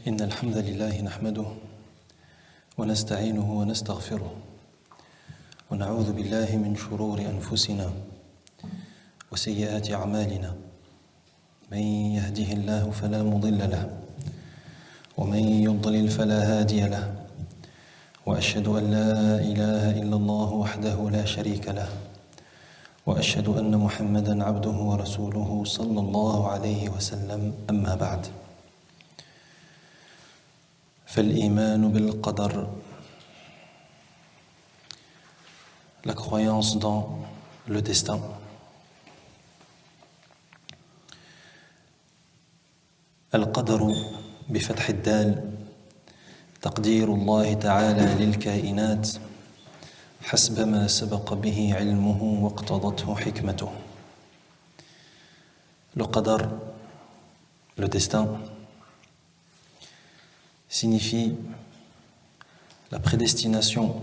إن الحمد لله نحمده ونستعينه ونستغفره ونعوذ بالله من شرور أنفسنا وسيئات أعمالنا من يهده الله فلا مضل له ومن يضلل فلا هادي له وأشهد أن لا إله إلا الله وحده لا شريك له وأشهد أن محمدًا عبده ورسوله صلى الله عليه وسلم أما بعد فالإيمان بالقدر la croyance dans le destin. القدر بفتح الدال تقدير الله تعالى للكائنات حسب ما سبق به علمه واقتضته حكمته. Le qadar, le destin, signifie la prédestination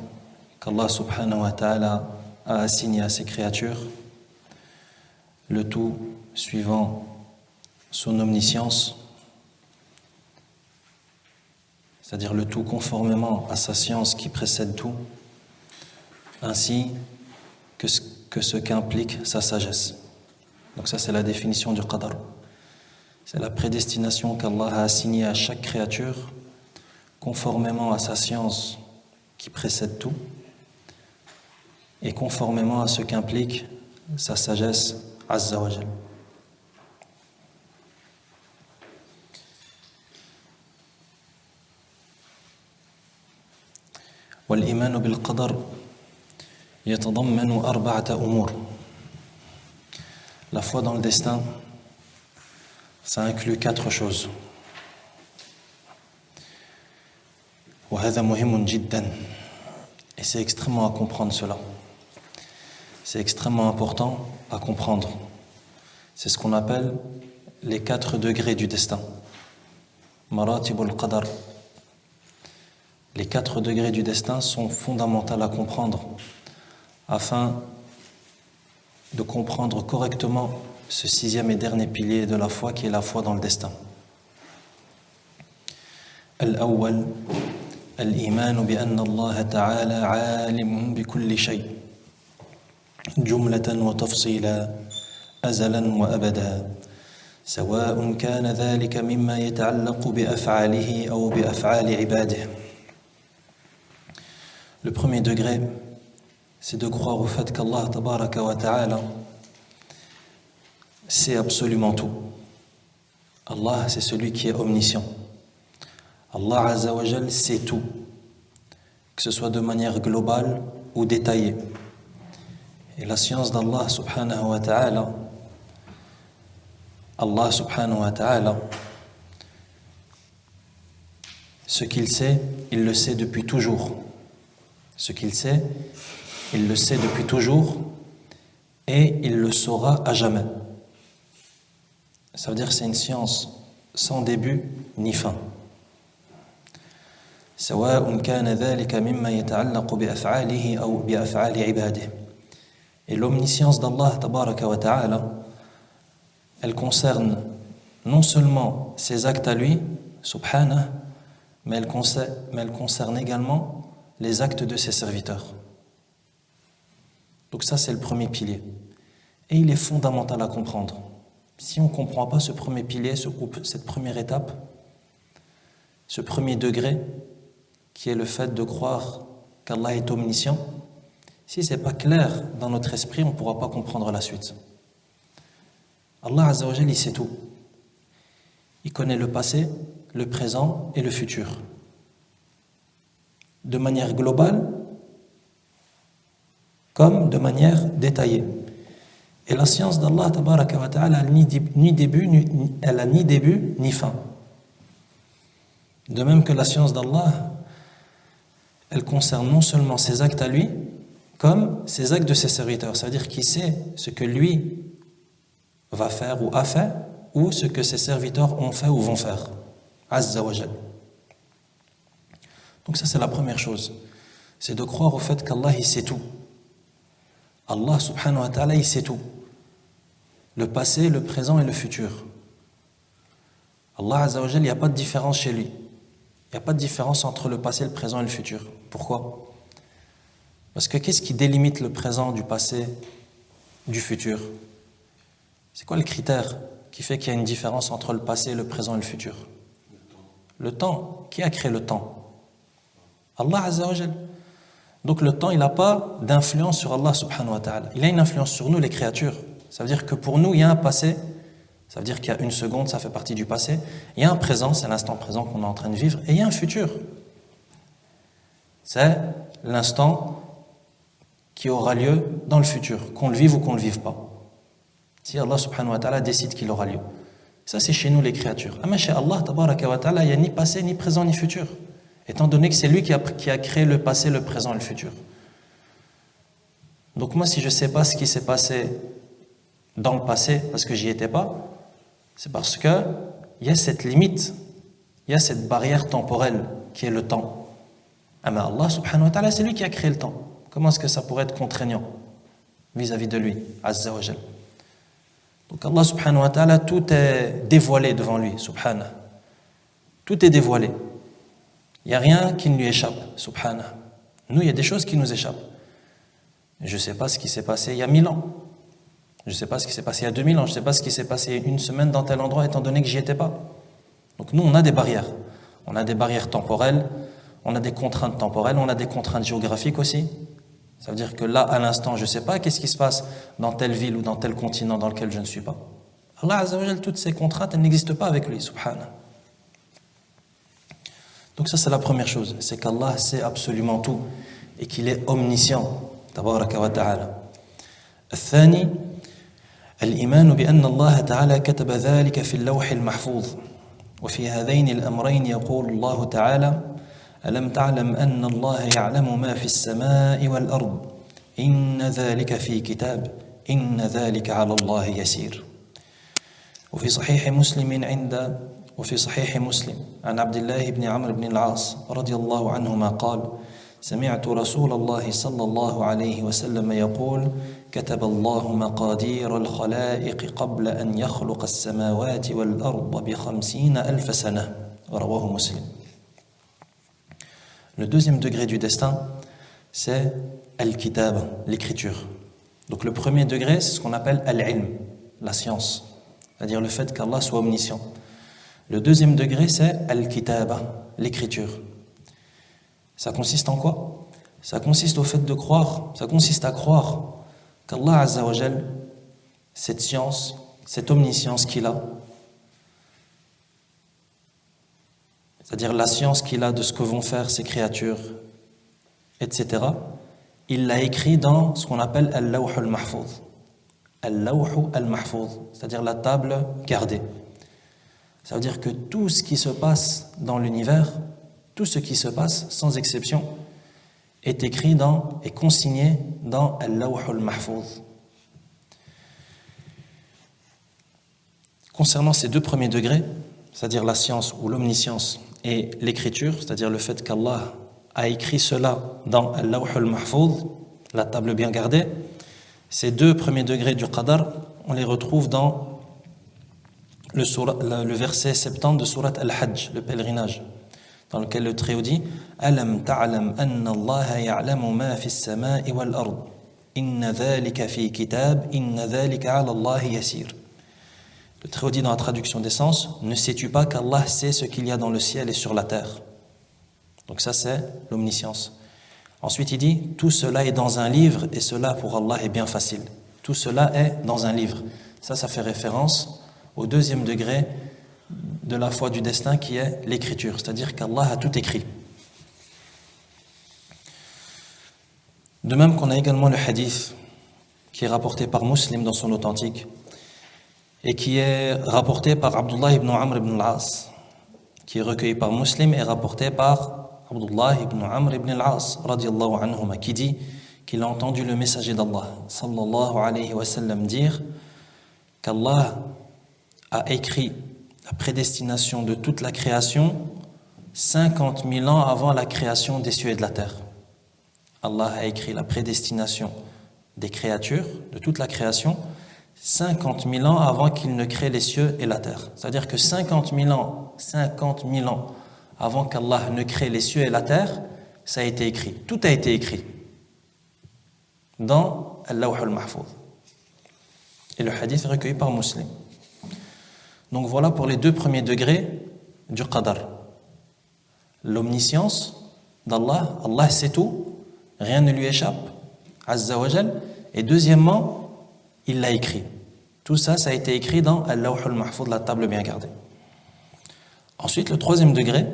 qu'Allah subhanahu wa ta'ala a assignée à ses créatures, le tout suivant son omniscience, c'est-à-dire le tout conformément à sa science qui précède tout, ainsi que ce qu'implique sa sagesse. Donc ça, c'est la définition du qadar. C'est la prédestination qu'Allah a assignée à chaque créature, conformément à sa science qui précède tout, et conformément à ce qu'implique sa sagesse, Azza wa Jal. والإيمان بالقدر يتضمن 4 أمور. La foi dans le destin, ça inclut 4 choses. وهذا مهم جدا. Et c'est extrêmement à comprendre cela. C'est extrêmement important à comprendre. C'est ce qu'on appelle les 4 degrés du destin. Maratibul qadar. Les 4 degrés du destin sont fondamentaux à comprendre afin de comprendre correctement ce 6e et dernier pilier de la foi qui est la foi dans le destin. Al-awwal, al-iman bi anna Allah ta'ala 'alimun bi kulli shay, jumlatan wa tafsila, azalan wa abada, سواء كان ذلك مما يتعلق بأفعاله أو بأفعال عباده. Le premier degré, c'est de croire au fait qu'Allah tabaraka wa ta'ala sait absolument tout. Allah, c'est celui qui est omniscient. Allah azza wa jal sait tout, que ce soit de manière globale ou détaillée. Et la science d'Allah subhanahu wa ta'ala, Allah subhanahu wa ta'ala, ce qu'il sait, il le sait depuis toujours. Ce qu'il sait, il le sait depuis toujours et il le saura à jamais. Ça veut dire que c'est une science sans début ni fin. سواء كان ذلك مما يتعلق بأفعاله أو بأفعال عباده. Et l'omniscience d'Allah tabaraka wa ta'ala, elle concerne non seulement ses actes à lui, subhanah, mais elle concerne également les actes de ses serviteurs. Donc ça, c'est le premier pilier. Et il est fondamental à comprendre. Si on ne comprend pas ce premier pilier, cette première étape, ce premier degré, qui est le fait de croire qu'Allah est omniscient, si ce n'est pas clair dans notre esprit, on ne pourra pas comprendre la suite. Allah Azza wa Jal, il sait tout. Il connaît le passé, le présent et le futur. De manière globale comme de manière détaillée. Et la science d'Allah tabaraka wa ta'ala elle a ni début ni fin. De même que la science d'Allah, elle concerne non seulement ses actes à lui, comme ses actes de ses serviteurs. C'est-à-dire qu'il sait ce que lui va faire ou a fait, ou ce que ses serviteurs ont fait ou vont faire. Azza wa Jal. Donc ça, c'est la première chose. C'est de croire au fait qu'Allah, il sait tout. Allah subhanahu wa ta'ala, il sait tout. Le passé, le présent et le futur. Allah azza wa jal, il n'y a pas de différence chez lui. Il n'y a pas de différence entre le passé, le présent et le futur. Pourquoi? Parce que qu'est-ce qui délimite le présent du passé, du futur? C'est quoi le critère qui fait qu'il y a une différence entre le passé, le présent et le futur? Le temps. Qui a créé le temps? Allah Azza wa Jal. Donc le temps, il n'a pas d'influence sur Allah subhanahu wa ta'ala. Il a une influence sur nous, les créatures. Ça veut dire que pour nous, il y a un passé. Ça veut dire qu'il y a une seconde, ça fait partie du passé. Il y a un présent, c'est l'instant présent qu'on est en train de vivre. Et il y a un futur. C'est l'instant qui aura lieu dans le futur, qu'on le vive ou qu'on ne le vive pas. Si Allah subhanahu wa ta'ala décide qu'il aura lieu. Ça, c'est chez nous les créatures. Mais chez Allah, tabaraka wa ta'ala, il n'y a ni passé, ni présent, ni futur. Étant donné que c'est lui qui a créé le passé, le présent et le futur. Donc moi, si je ne sais pas ce qui s'est passé dans le passé, parce que j'y étais pas, c'est parce qu'il y a cette limite, il y a cette barrière temporelle qui est le temps. Mais Allah subhanahu wa ta'ala, c'est lui qui a créé le temps. Comment est-ce que ça pourrait être contraignant vis-à-vis de lui, Azza wa Jal? Donc Allah subhanahu wa ta'ala, tout est dévoilé devant lui, subhanahu. Tout est dévoilé. Il n'y a rien qui ne lui échappe, subhanahu. Nous, il y a des choses qui nous échappent. Je ne sais pas ce qui s'est passé il y a 1000 ans. Je ne sais pas ce qui s'est passé il y a 2000 ans. Je ne sais pas ce qui s'est passé une semaine dans tel endroit, étant donné que j'y étais pas. Donc nous, on a des barrières. On a des barrières temporelles, on a des contraintes temporelles, on a des contraintes géographiques aussi. Ça veut dire que là, à l'instant, je ne sais pas qu'est-ce qui se passe dans telle ville ou dans tel continent dans lequel je ne suis pas. Allah Azza wa Jal, toutes ces contraintes, elles n'existent pas avec lui, subhanahu. Donc ça, c'est la première chose, c'est qu'Allah sait absolument tout et qu'il est omniscient, tabaraka wa ta'ala. الثاني الإيمان بأن الله تعالى كتب ذلك في اللوح المحفوظ وفي هذين الأمرين يقول الله تعالى ألم تعلم أن الله يعلم ما في السماء والأرض إن ذلك في كتاب إن ذلك على الله يسير وفي صحيح مسلم عن عبد الله بن عمرو بن العاص رضي الله عنهما قال سمعت رسول الله صلى الله عليه وسلم يقول كتب الله مقادير الخلائق قبل أن يخلق السماوات والأرض ب50,000 سنة رواه مسلم. Le deuxième degré du destin, c'est Al-Kitab, l'écriture. Donc le premier degré, c'est ce qu'on appelle Al-Ilm, la science, c'est-à-dire le fait qu'Allah soit omniscient. Le deuxième degré, c'est Al-Kitab, l'écriture. Ça consiste en quoi? Ça consiste au fait de croire, ça consiste à croire qu'Allah Azza wa Jal, cette science, cette omniscience qu'il a, c'est-à-dire la science qu'il a de ce que vont faire ces créatures, etc., il l'a écrit dans ce qu'on appelle Al-Lawh al-Mahfouz. Al-Lawh al-Mahfouz, c'est-à-dire la table gardée. Ça veut dire que tout ce qui se passe dans l'univers, tout ce qui se passe, sans exception, est écrit est consigné dans Al-Lawh al-Mahfouz. Concernant ces deux premiers degrés, c'est-à-dire la science ou l'omniscience et l'écriture, c'est-à-dire le fait qu'Allah a écrit cela dans Al-Lawh al-Mahfouz, la table bien gardée, ces deux premiers degrés du Qadar, on les retrouve dans le verset 70 de Surat Al-Hajj, le pèlerinage, dans lequel le Très-Haut dit « Alam ta'lam anna Allah ya'lamu ma fi as-sama'i wal-ard, inna dhalika fi kitab, inna dhalika 'ala Allah yasir » Le Très-Haut dit dans la traduction des sens « Ne sais-tu pas qu'Allah sait ce qu'il y a dans le ciel et sur la terre ?» Donc ça c'est l'omniscience. Ensuite il dit « Tout cela est dans un livre et cela pour Allah est bien facile. » Tout cela est dans un livre. Ça fait référence au deuxième degré de la foi du destin qui est l'écriture, c'est-à-dire qu'Allah a tout écrit. De même qu'on a également le hadith qui est rapporté par Muslim dans son authentique et qui est rapporté par Abdullah ibn Amr ibn al-As, qui est recueilli par Muslim et rapporté par Abdullah ibn Amr ibn al-As radiyallahu anhuma, qui dit qu'il a entendu le messager d'Allah sallallahu alayhi wa sallam dire qu'Allah a écrit la prédestination de toute la création 50 000 ans avant la création des cieux et de la terre. Allah a écrit la prédestination des créatures, de toute la création, 50 000 ans avant qu'il ne crée les cieux et la terre. C'est-à-dire que 50 000 ans avant qu'Allah ne crée les cieux et la terre, ça a été écrit. Tout a été écrit dans Al-Lawh al-Mahfouz. Et le hadith est recueilli par Muslim. Donc voilà pour les deux premiers degrés du qadar. L'omniscience d'Allah, Allah sait tout, rien ne lui échappe, Azza wa Jal. Et deuxièmement, il l'a écrit. Tout ça, ça a été écrit dans Al-Lawh al-Mahfouz, la table bien gardée. Ensuite, le troisième degré,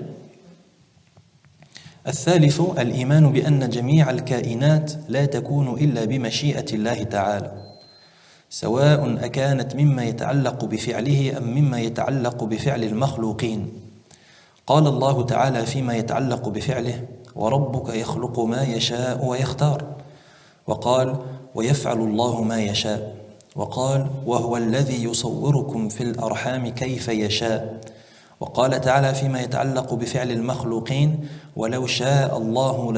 الثالث الإيمان بأن جميع الكائنات لا تكون إلا بمشيئة الله تعالى سواء أكانت مما يتعلق بفعله أم مما يتعلق بفعل المخلوقين قال الله تعالى فيما يتعلق بفعله وربك يخلق ما يشاء ويختار وقال ويفعل الله ما يشاء وقال وهو الذي يصوركم في الأرحام كيف يشاء وقال تعالى فيما يتعلق بفعل المخلوقين ولو شاء الله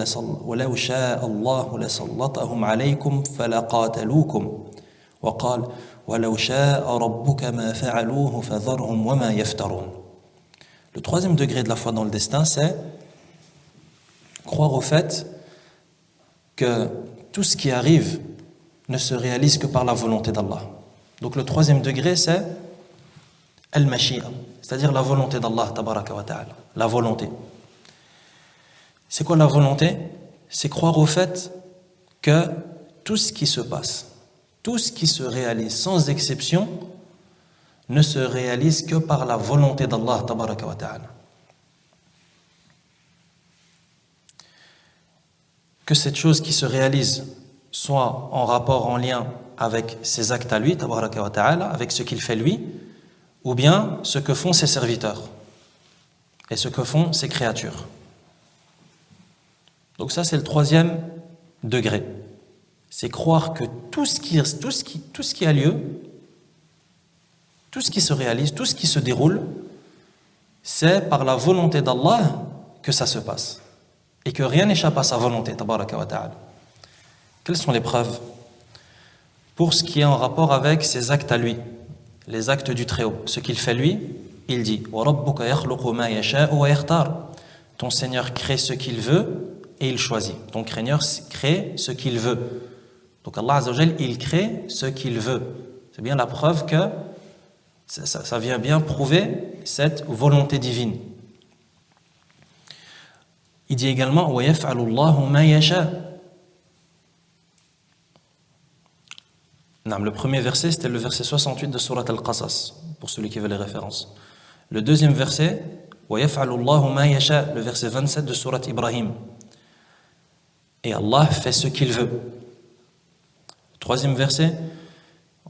لسلطهم عليكم فلقاتلوكم وقال ولو شاء ربك ما فعلوه فذرهم وما يفترون. Le troisième degré de la foi dans le destin, c'est croire au fait que tout ce qui arrive ne se réalise que par la volonté d'Allah. Donc le troisième degré, c'est al-mashi'a, c'est-à-dire la volonté d'Allah tabaraka wa ta'ala, la volonté. C'est quoi la volonté? C'est croire au fait que tout ce qui se passe, tout ce qui se réalise sans exception ne se réalise que par la volonté d'Allah tabaraka wa ta'ala. Que cette chose qui se réalise soit en rapport, en lien avec ses actes à lui, tabaraka wa ta'ala, avec ce qu'il fait lui, ou bien ce que font ses serviteurs et ce que font ses créatures. Donc ça, c'est le troisième degré. C'est croire que tout ce qui a lieu, tout ce qui se réalise, tout ce qui se déroule, c'est par la volonté d'Allah que ça se passe. Et que rien n'échappe à sa volonté, tabaraka wa ta'ala. Quelles sont les preuves? Pour ce qui est en rapport avec ses actes à lui, les actes du Très-Haut, ce qu'il fait lui, il dit « وَرَبُّكَ يَخْلُقُ مَا يَشَاءُ وَيَخْتَارُ » Ton Seigneur crée ce qu'il veut et il choisit. Ton Seigneur crée ce qu'il veut. Donc Allah Azza wa Jal, il crée ce qu'il veut. C'est bien la preuve que ça vient bien prouver cette volonté divine. Il dit également وَيَفْعَلُ اللَّهُ مَا يَشَاءُ. Le premier verset, c'était le verset 68 de Surat Al-Qasas, pour celui qui veut les références. Le deuxième verset, وَيَفْعَلُ اللَّهُ مَا يَشَاءُ, le verset 27 de Surat Ibrahim. Et Allah fait ce qu'il veut. Le troisième verset,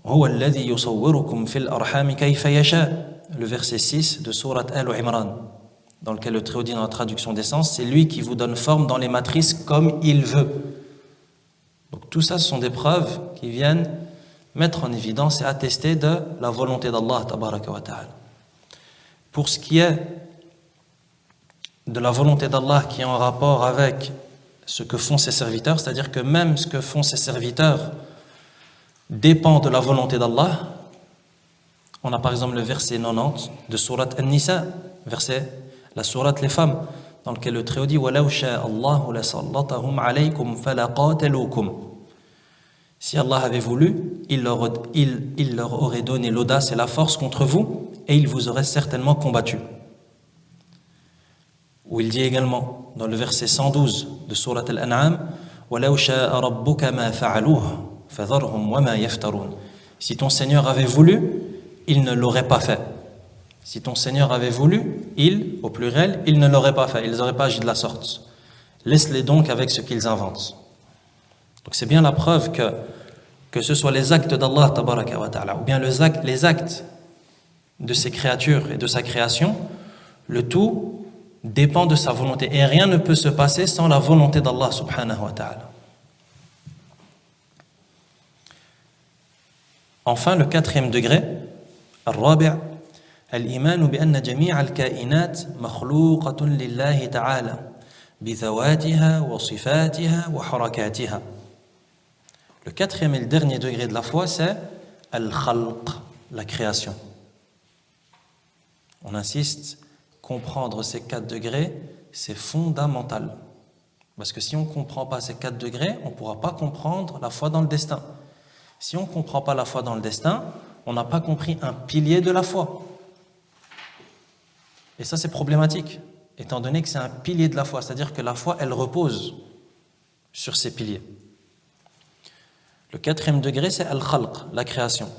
هُوَ الَّذِي يُصَوِّرُكُمْ فِي الْأَرْحَامِ كَيْفَ يَشَاءُ, le verset 6 de Surat Al-Imran, dans lequel le Très-Haut dit dans la traduction des sens, c'est lui qui vous donne forme dans les matrices comme il veut. Donc tout ça, ce sont des preuves qui viennent mettre en évidence et attester de la volonté d'Allah tabaraka wa ta'ala. Pour ce qui est de la volonté d'Allah qui est en rapport avec ce que font ses serviteurs, c'est-à-dire que même ce que font ses serviteurs dépend de la volonté d'Allah. On a par exemple le verset 90 de Surat An-Nisa, la sourate les femmes, dans lequel le Très-Haut dit وَلَوْ شَاءَ اللَّهُ لَسَلَّطَهُمْ عَلَيْكُمْ فَلَقَاتَلُوكُمْ. Si Allah avait voulu, il leur aurait donné l'audace et la force contre vous, et il vous aurait certainement combattu. Où il dit également, dans le verset 112 de Surat Al-An'am, وَلَوْ شَاءَ رَبُّكَ مَا فَعَلُوهُ فَذَرْهُمْ وَمَا يَفْتَرُونَ. Si ton Seigneur avait voulu, il ne l'aurait pas fait. Si ton Seigneur avait voulu, au pluriel, il ne l'aurait pas fait, ils n'auraient pas agi de la sorte. Laisse-les donc avec ce qu'ils inventent. Donc c'est bien la preuve que ce soit les actes d'Allah tabaraka wa ta'ala, ou bien les actes de ses créatures et de sa création, le tout dépend de sa volonté. Et rien ne peut se passer sans la volonté d'Allah subhanahu wa ta'ala. Enfin, le quatrième degré, al-rabi', الإيمان بأن جميع الكائنات مخلوقة لله تعالى بذواتها وصفاتها وحركاتها. Le quatrième et le dernier degré de la foi, c'est al-khalq, la création. On insiste comprendre ces 4 degrés, c'est fondamental. Parce que si on ne comprend pas ces 4 degrés, on ne pourra pas comprendre la foi dans le destin. Si on ne comprend pas la foi dans le destin, on n'a pas compris un pilier de la foi. Et ça, c'est problématique, étant donné que c'est un pilier de la foi, c'est-à-dire que la foi, elle repose sur ces piliers. Le 4e degré, c'est al-khalq, la création.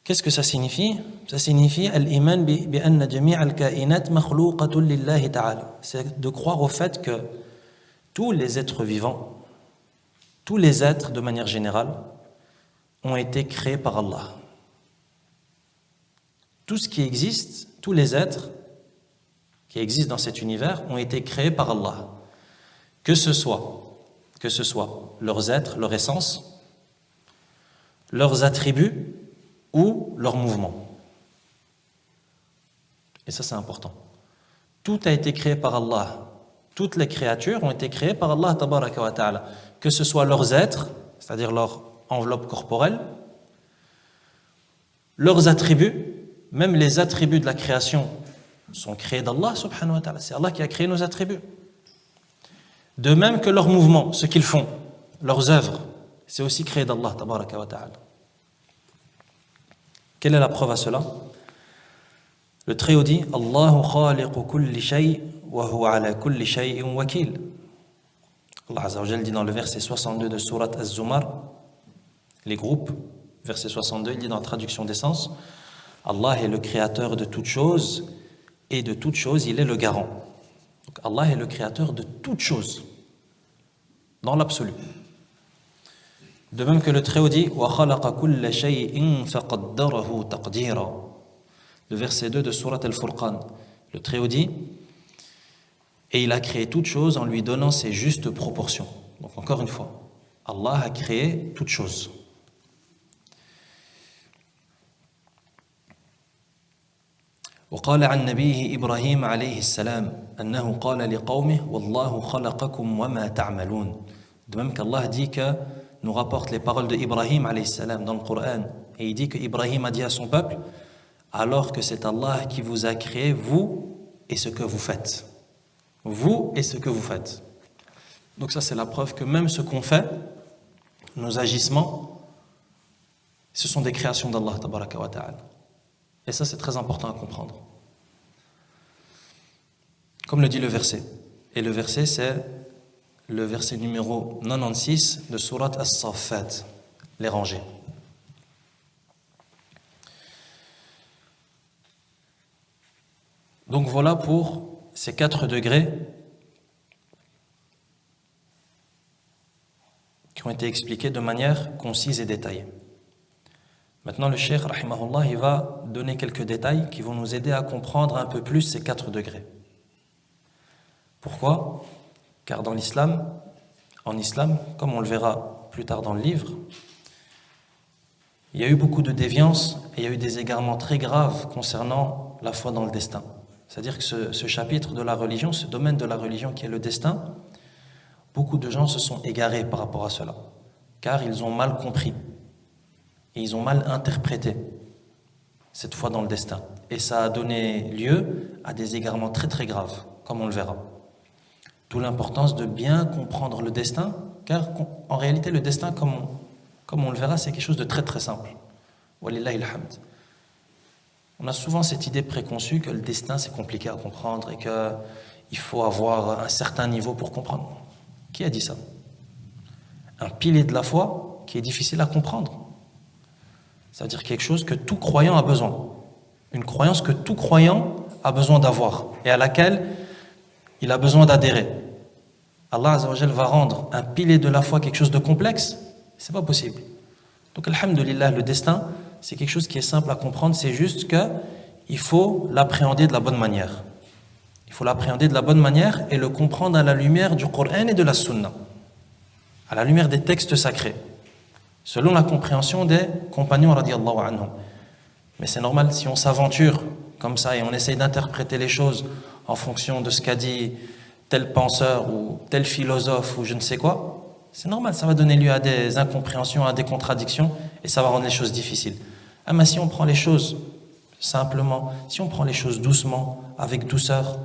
Qu'est-ce que ça signifie? Ça signifie al-iman bi anna jami' al-kainat makhluqatun lillahi ta'ala. C'est de croire au fait que tous les êtres vivants, tous les êtres de manière générale, ont été créés par Allah. Tout ce qui existe, tous les êtres qui existent dans cet univers ont été créés par Allah. Que ce soit leurs êtres, leur essence, leurs attributs ou leurs mouvements. Et ça, c'est important. Tout a été créé par Allah. Toutes les créatures ont été créées par Allah tabaraka wa ta'ala. Que ce soit leurs êtres, c'est-à-dire leur enveloppe corporelle, leurs attributs, même les attributs de la création sont créés d'Allah subhanahu wa ta'ala. C'est Allah qui a créé nos attributs. De même que leurs mouvements, ce qu'ils font, leurs œuvres, c'est aussi créé d'Allah tabaraka wa ta'ala. Quelle est la preuve à cela? Le Très-Haut dit Allahu khaliqu kulli shay wa huwa ala kulli shay'in wakil. Allah Azza wa Jalla dit dans le verset 62 de Surat Az-Zumar, les groupes, verset 62, il dit dans la traduction d'essence, Allah est le créateur de toutes choses et de toutes choses il est le garant. Donc Allah est le créateur de toutes choses, dans l'absolu. De même que le Très-Haut dit wa khalaqa kulla shay'in faqaddarahu taqdira. Le verset 2 de Surat Al-Furqan, le Très-Haut dit et il a créé toutes choses en lui donnant ses justes proportions. Donc encore une fois, Allah a créé toutes choses. وقال عن نبيه إبراهيم عليه السلام أنه قال لقومه والله خلقكم وما تعملون. De même qu'Allah dit que nous rapporte les paroles de Ibrahim alayhi salam dans le Coran et il dit que Ibrahim a dit à son peuple alors que c'est Allah qui vous a créé vous et ce que vous faites. Vous et ce que vous faites. Donc ça c'est la preuve que même ce qu'on fait, nos agissements, ce sont des créations d'Allah tabaraka wa ta'ala. Et ça c'est très important à comprendre. Comme le dit le verset. Et le verset c'est le verset numéro 96 de Surat As-Saffat, les rangées. Donc voilà pour ces 4 degrés qui ont été expliqués de manière concise et détaillée. Maintenant, le cheikh, rahimahullah, il va donner quelques détails qui vont nous aider à comprendre un peu plus ces 4 degrés. Pourquoi? Car dans l'islam, en islam, comme on le verra plus tard dans le livre, il y a eu beaucoup de déviances et il y a eu des égarements très graves concernant la foi dans le destin. C'est-à-dire que ce chapitre de la religion, ce domaine de la religion qui est le destin, beaucoup de gens se sont égarés par rapport à cela, car ils ont mal compris et ils ont mal interprété cette foi dans le destin. Et ça a donné lieu à des égarements très très graves, comme on le verra. D'où l'importance de bien comprendre le destin, car en réalité le destin, comme on le verra, c'est quelque chose de très très simple. Walillahi alhamd. On a souvent cette idée préconçue que le destin c'est compliqué à comprendre et qu'il faut avoir un certain niveau pour comprendre. Qui a dit ça? Un pilier de la foi qui est difficile à comprendre. C'est-à-dire quelque chose que tout croyant a besoin. Une croyance que tout croyant a besoin d'avoir et à laquelle il a besoin d'adhérer. Allah Azza wa Jal va rendre un pilier de la foi quelque chose de complexe, c'est pas possible. Donc alhamdulillah, le destin, c'est quelque chose qui est simple à comprendre, c'est juste qu'il faut l'appréhender de la bonne manière. Il faut l'appréhender de la bonne manière et le comprendre à la lumière du Coran et de la Sunna, à la lumière des textes sacrés, selon la compréhension des compagnons radiyallahu anhum. Mais c'est normal, si on s'aventure comme ça et on essaye d'interpréter les choses en fonction de ce qu'a dit tel penseur ou tel philosophe ou je ne sais quoi, c'est normal, ça va donner lieu à des incompréhensions, à des contradictions et ça va rendre les choses difficiles. Mais si on prend les choses simplement, si on prend les choses doucement, avec douceur,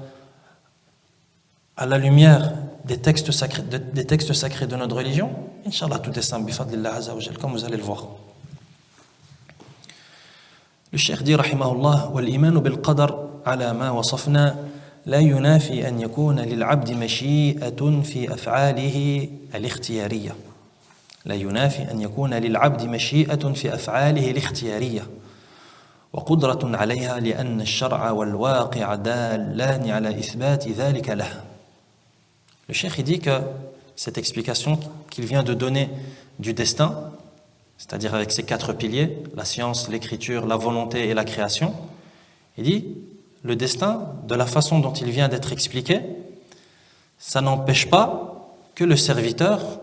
à la lumière des textes sacrés de notre religion, Inch'Allah, tout est simple, bifadlillah azza wa jal, comme vous allez le voir. Le cheikh dit, rahimahullah, wal-imanu bil-qadar ala ma wasafna la yunafi an yakuna lil-abdi mashi'atun fi af'alihi al-ikhtiyariyya. لا ينافي أن يكون للعبد مشيئة في أفعاله الاختيارية وقدرة عليها لأن الشرع والواقع دالان على إثبات ذلك له. Le cheikh dit que cette explication qu'il vient de donner du destin, c'est-à-dire avec ses 4 piliers, la science, l'écriture, la volonté et la création, il dit le destin, de la façon dont il vient d'être expliqué, ça n'empêche pas que le serviteur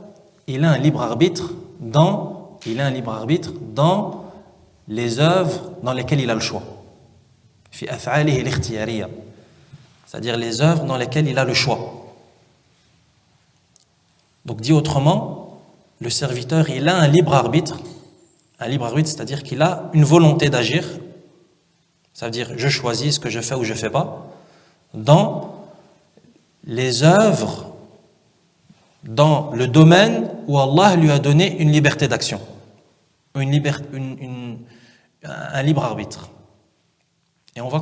il a un libre arbitre dans les œuvres dans lesquelles il a le choix. C'est-à-dire les œuvres dans lesquelles il a le choix. Donc dit autrement, le serviteur il a un libre arbitre, c'est-à-dire qu'il a une volonté d'agir, ça veut dire je choisis ce que je fais ou je ne fais pas, dans les œuvres, dans le domaine où Allah lui a donné une liberté d'action, un libre arbitre. Et on va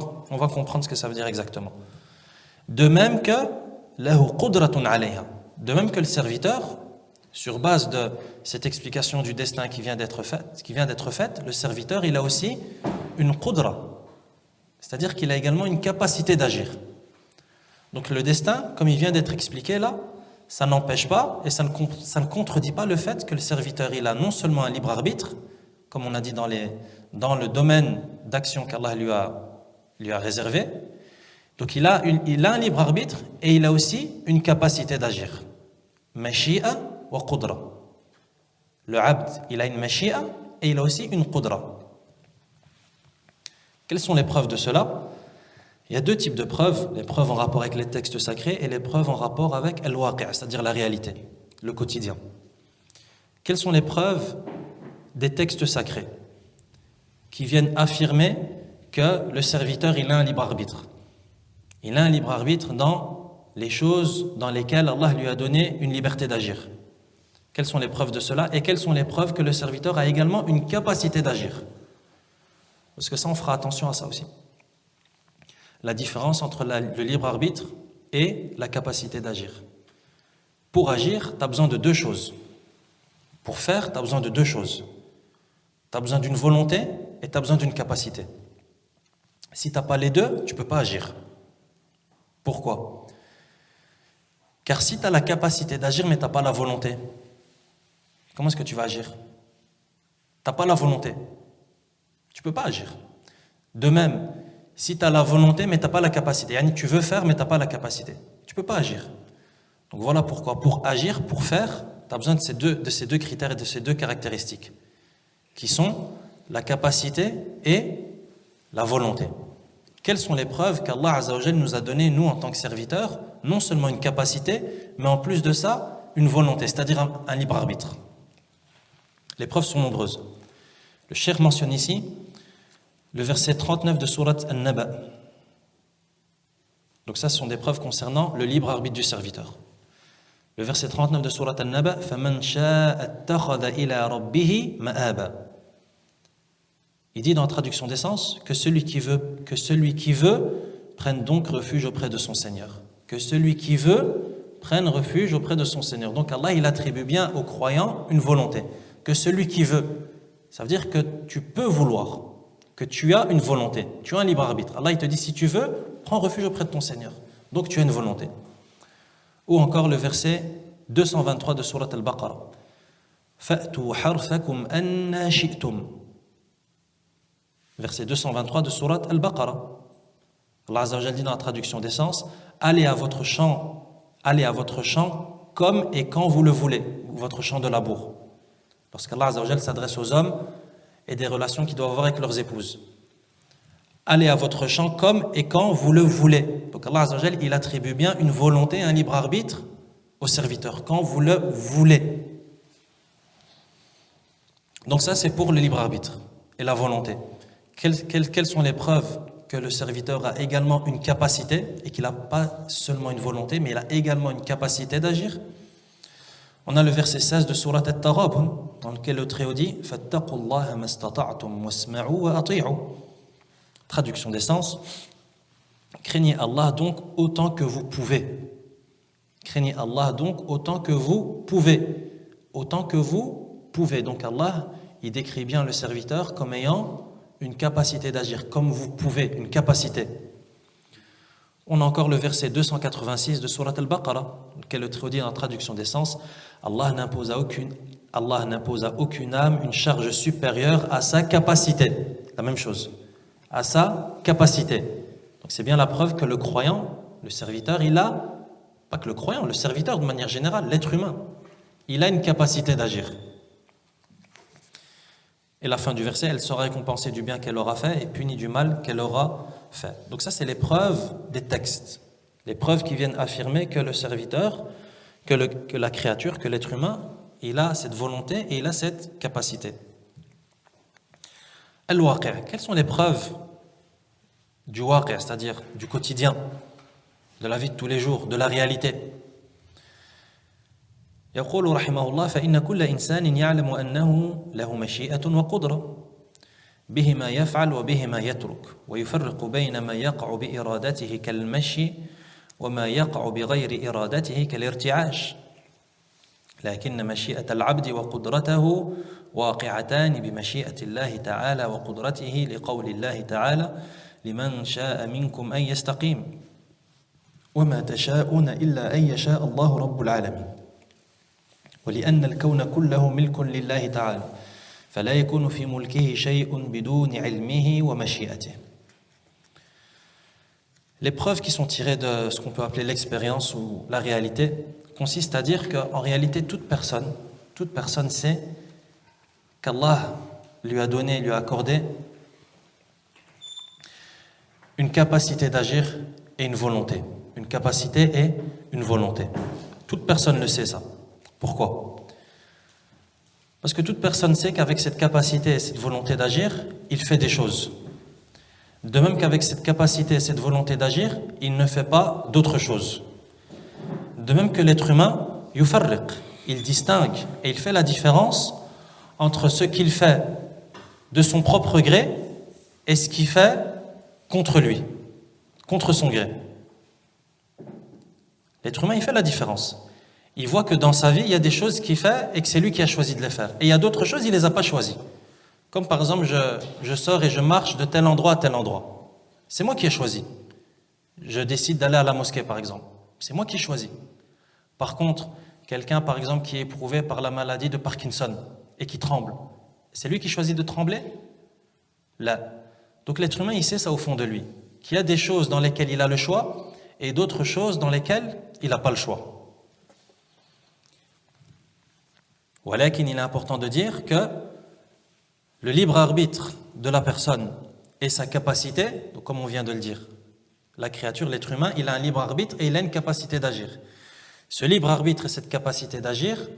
comprendre ce que ça veut dire exactement. De même que lahu qudratun alayha, de même que le serviteur, sur base de cette explication du destin qui vient d'être faite, le serviteur il a aussi une qudra, c'est-à-dire qu'il a également une capacité d'agir. Donc le destin, comme il vient d'être expliqué là, ça n'empêche pas et ça ne contredit pas le fait que le serviteur il a non seulement un libre arbitre, comme on a dit dans le domaine d'action qu'Allah lui a réservé. Donc il a un libre arbitre et il a aussi une capacité d'agir. Mashi'a wa qudra. Le abd, il a une mashi'a et il a aussi une qudra. Quelles sont les preuves de cela? Il y a 2 types de preuves, les preuves en rapport avec les textes sacrés et les preuves en rapport avec al-waqi', c'est-à-dire la réalité, le quotidien. Quelles sont les preuves des textes sacrés qui viennent affirmer que le serviteur il a un libre arbitre? Il a un libre arbitre dans les choses dans lesquelles Allah lui a donné une liberté d'agir. Quelles sont les preuves de cela? Et quelles sont les preuves que le serviteur a également une capacité d'agir? Parce que ça, on fera attention à ça aussi. La différence entre le libre arbitre et la capacité d'agir. Pour agir, tu as besoin de 2 choses. Pour faire, tu as besoin de 2 choses. Tu as besoin d'une volonté et tu as besoin d'une capacité. Si tu n'as pas les 2, tu ne peux pas agir. Pourquoi? Car si tu as la capacité d'agir mais tu n'as pas la volonté, comment est-ce que tu vas agir? Tu n'as pas la volonté. Tu ne peux pas agir. De même, si tu as la volonté mais tu n'as pas la capacité, tu veux faire mais tu n'as pas la capacité, tu ne peux pas agir. Donc voilà pourquoi, pour agir, pour faire, tu as besoin de ces deux critères et de ces 2 caractéristiques, qui sont la capacité et la volonté. Quelles sont les preuves qu'Allah Azza wa Jal nous a données, nous en tant que serviteurs, non seulement une capacité, mais en plus de ça, une volonté, c'est-à-dire un libre arbitre? Les preuves sont nombreuses. Le cheikh mentionne ici le verset 39 de sourate An-Naba. Donc ça, ce sont des preuves concernant le libre arbitre du serviteur. Le verset 39 de sourate An-Naba, فَمَنْ شَاءَ اتَّخَذَ إِلَى رَبِّهِ مَآبًا. Il dit dans la traduction d'essence que celui qui veut prenne donc refuge auprès de son Seigneur. Que celui qui veut prenne refuge auprès de son Seigneur. Donc Allah, il attribue bien aux croyants une volonté. Que celui qui veut, ça veut dire que tu peux vouloir, que tu as une volonté, tu as un libre arbitre. Allah, il te dit, si tu veux, prends refuge auprès de ton Seigneur. Donc tu as une volonté. Ou encore le verset 223 de sourate Al-Baqarah. فَأْتُوا حَرْثَكُمْ أَنَّا شِئْتُمْ. Verset 223 de sourate Al-Baqarah. Allah Azza wa Jalla dit dans la traduction d'essence, allez à votre champ comme et quand vous le voulez, votre champ de labour. Lorsqu'Allah Azza wa Jalla s'adresse aux hommes et des relations qu'ils doivent avoir avec leurs épouses. Allez à votre champ comme et quand vous le voulez. Donc Allah Azza wa Jalla, il attribue bien une volonté, un libre arbitre au serviteur, quand vous le voulez. Donc ça, c'est pour le libre arbitre et la volonté. Quelles sont les preuves que le serviteur a également une capacité et qu'il n'a pas seulement une volonté, mais il a également une capacité d'agir? On a le verset 16 de Surat At-Taghabun, dans lequel le Très-Haut dit « Fattaqullaha mastata'tum wasma'u wa ati'u » Traduction des sens. Craignez Allah donc autant que vous pouvez. Craignez Allah donc autant que vous pouvez. Autant que vous pouvez. Donc Allah, il décrit bien le serviteur comme ayant une capacité d'agir, comme vous pouvez, une capacité. On a encore le verset 286 de Surat Al-Baqarah, lequel le Très-Haut dit dans la traduction des sens, Allah n'impose à aucune âme une charge supérieure à sa capacité. La même chose, à sa capacité. Donc c'est bien la preuve que le croyant, le serviteur, il a, pas que le croyant, le serviteur de manière générale, l'être humain, il a une capacité d'agir. Et la fin du verset, elle sera récompensée du bien qu'elle aura fait et punie du mal qu'elle aura fait. Donc ça, c'est les preuves des textes. Les preuves qui viennent affirmer que le serviteur, que la créature, que l'être humain, il a cette volonté et il a cette capacité. Al-Waqi', quelles sont les preuves du Waqi', c'est-à-dire du quotidien, de la vie de tous les jours, de la réalité? يقول رحمه الله فإن كل إنسان يعلم أنه له مشيئة وقدرة به ما يفعل وبه ما يترك ويفرق بين ما يقع بإرادته كالمشي وما يقع بغير إرادته كالارتعاش لكن مشيئة العبد وقدرته واقعتان بمشيئة الله تعالى وقدرته لقول الله تعالى لمن شاء منكم أن يستقيم وما تشاءون إلا أن يشاء الله رب العالمين ولأن الكون كله ملك لله تعالى فلا يكون في ملكه شيء بدون علمه ومشيئته. Les preuves qui sont tirées de ce qu'on peut appeler l'expérience ou la réalité consistent à dire qu'en réalité toute personne sait qu'Allah lui a donné, lui a accordé une capacité d'agir et une volonté. Une capacité et une volonté. Toute personne le sait ça. Pourquoi? Parce que toute personne sait qu'avec cette capacité et cette volonté d'agir, il fait des choses. De même qu'avec cette capacité et cette volonté d'agir, il ne fait pas d'autres choses. De même que l'être humain, yufarriq, il distingue et il fait la différence entre ce qu'il fait de son propre gré et ce qu'il fait contre lui, contre son gré. L'être humain, il fait la différence. Il voit que dans sa vie, il y a des choses qu'il fait et que c'est lui qui a choisi de les faire. Et il y a d'autres choses, il ne les a pas choisies. Comme par exemple, je sors et je marche de tel endroit à tel endroit. C'est moi qui ai choisi. Je décide d'aller à la mosquée, par exemple. C'est moi qui ai choisi. Par contre, quelqu'un, par exemple, qui est éprouvé par la maladie de Parkinson et qui tremble, c'est lui qui choisit de trembler? Là. Donc l'être humain, il sait ça au fond de lui. Qu'il y a des choses dans lesquelles il a le choix et d'autres choses dans lesquelles il n'a pas le choix. Voilà qu'il est important de dire que le libre arbitre de la personne et sa capacité, donc comme on vient de le dire, la créature, l'être humain, il a un libre arbitre et il a une capacité d'agir. Ce libre arbitre et cette capacité d'agir,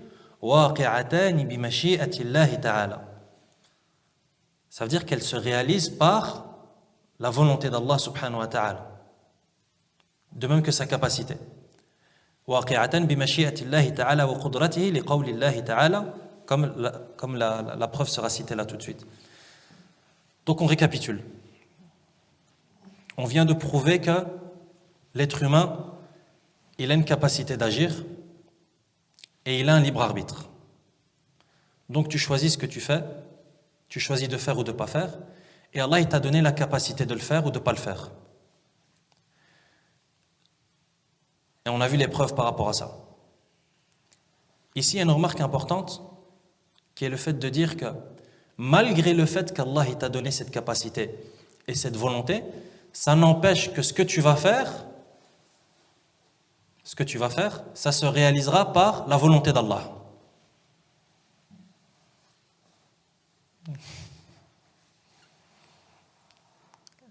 waqi'atani bi mashi'ati Allah ta'ala. Ça veut dire qu'elle se réalise par la volonté d'Allah subhanahu wa ta'ala. De même que sa capacité. واقعة بمشيئة الله تعالى وقدرته لقول الله تعالى comme la preuve sera citée là tout de suite. Donc on récapitule. On vient de prouver que l'être humain, il a une capacité d'agir et il a un libre arbitre. Donc tu choisis ce que tu fais, tu choisis de faire ou de ne pas faire, et Allah il t'a donné la capacité de le faire ou de ne pas le faire. Et on a vu les preuves par rapport à ça. Ici, il y a une remarque importante qui est le fait de dire que malgré le fait qu'Allah t'a donné cette capacité et cette volonté, ça n'empêche que ce que tu vas faire, ça se réalisera par la volonté d'Allah.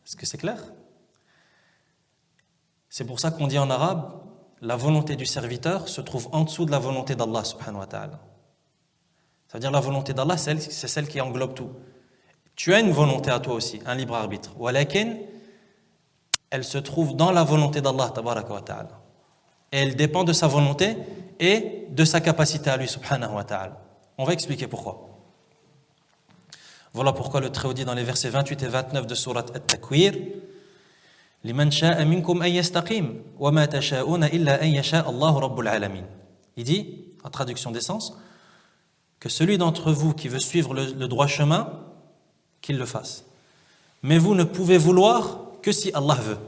Est-ce que c'est clair? C'est pour ça qu'on dit en arabe, la volonté du serviteur se trouve en dessous de la volonté d'Allah subhanahu wa ta'ala. C'est-à-dire la volonté d'Allah, c'est celle qui englobe tout. Tu as une volonté à toi aussi, un libre arbitre. Walakin, elle se trouve dans la volonté d'Allah tabaraka wa ta'ala. Et elle dépend de sa volonté et de sa capacité à lui subhanahu wa ta'ala. On va expliquer pourquoi. Voilà pourquoi le Très-Haut dit dans les versets 28 et 29 de sourate At-Takwir: Liman sha'a minkum an yastaqim wa ma tasha'una illa an yasha Allahu rabbul alamin. Il dit, en traduction d'essence, que celui d'entre vous qui veut suivre le droit chemin, qu'il le fasse. Mais vous ne pouvez vouloir que si Allah veut.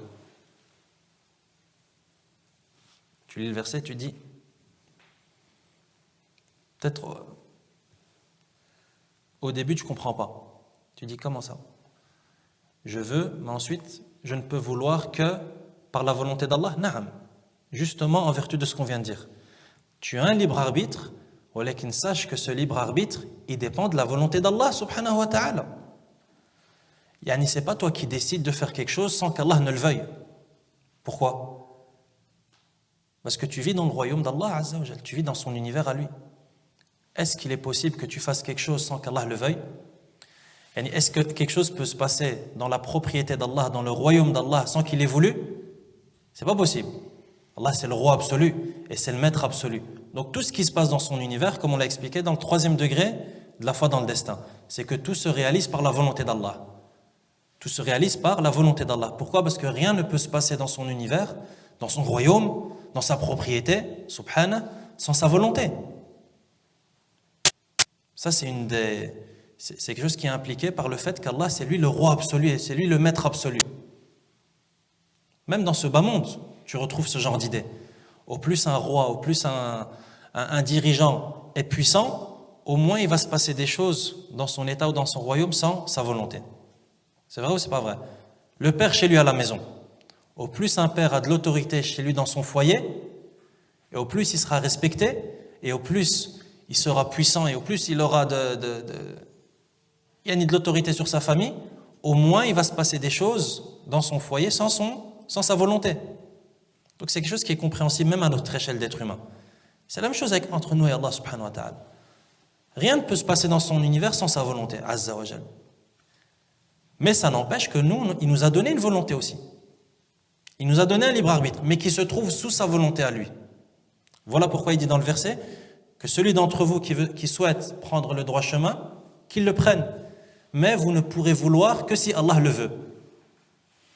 Tu lis le verset, tu dis, peut-être au début tu ne comprends pas. Tu dis, comment ça? Je veux, mais ensuite je ne peux vouloir que par la volonté d'Allah. Naam. Justement en vertu de ce qu'on vient de dire. Tu as un libre arbitre, walakin sache que ce libre arbitre, il dépend de la volonté d'Allah subhanahu wa ta'ala. Yani c'est pas toi qui décides de faire quelque chose sans qu'Allah ne le veuille. Pourquoi? Parce que tu vis dans le royaume d'Allah azza wa jal, tu vis dans son univers à lui. Est-ce qu'il est possible que tu fasses quelque chose sans qu'Allah le veuille? Yani est-ce que quelque chose peut se passer dans la propriété d'Allah, dans le royaume d'Allah sans qu'il ait voulu? C'est pas possible. Allah c'est le roi absolu et c'est le maître absolu. Donc tout ce qui se passe dans son univers, comme on l'a expliqué dans le 3e degré de la foi dans le destin, c'est que tout se réalise par la volonté d'Allah. Tout se réalise par la volonté d'Allah. Pourquoi? Parce que rien ne peut se passer dans son univers, dans son royaume, dans sa propriété, subhana, sans sa volonté. Ça c'est quelque chose qui est impliqué par le fait qu'Allah c'est lui le roi absolu et c'est lui le maître absolu. Même dans ce bas monde, tu retrouves ce genre d'idée. Au plus un roi, au plus un dirigeant est puissant, au moins il va se passer des choses dans son état ou dans son royaume sans sa volonté. C'est vrai ou c'est pas vrai? Le père chez lui à la maison. Au plus un père a de l'autorité chez lui dans son foyer, et au plus il sera respecté, et au plus il sera puissant, et au plus il aura de l'autorité sur sa famille, au moins il va se passer des choses dans son foyer sans sa volonté. Donc c'est quelque chose qui est compréhensible même à notre échelle d'être humain. C'est la même chose entre nous et Allah subhanahu wa ta'ala. Rien ne peut se passer dans son univers sans sa volonté, azza wa jal. Mais ça n'empêche que nous, il nous a donné une volonté aussi. Il nous a donné un libre arbitre, mais qui se trouve sous sa volonté à lui. Voilà pourquoi il dit dans le verset que celui d'entre vous qui souhaite prendre le droit chemin, qu'il le prenne. Mais vous ne pourrez vouloir que si Allah le veut.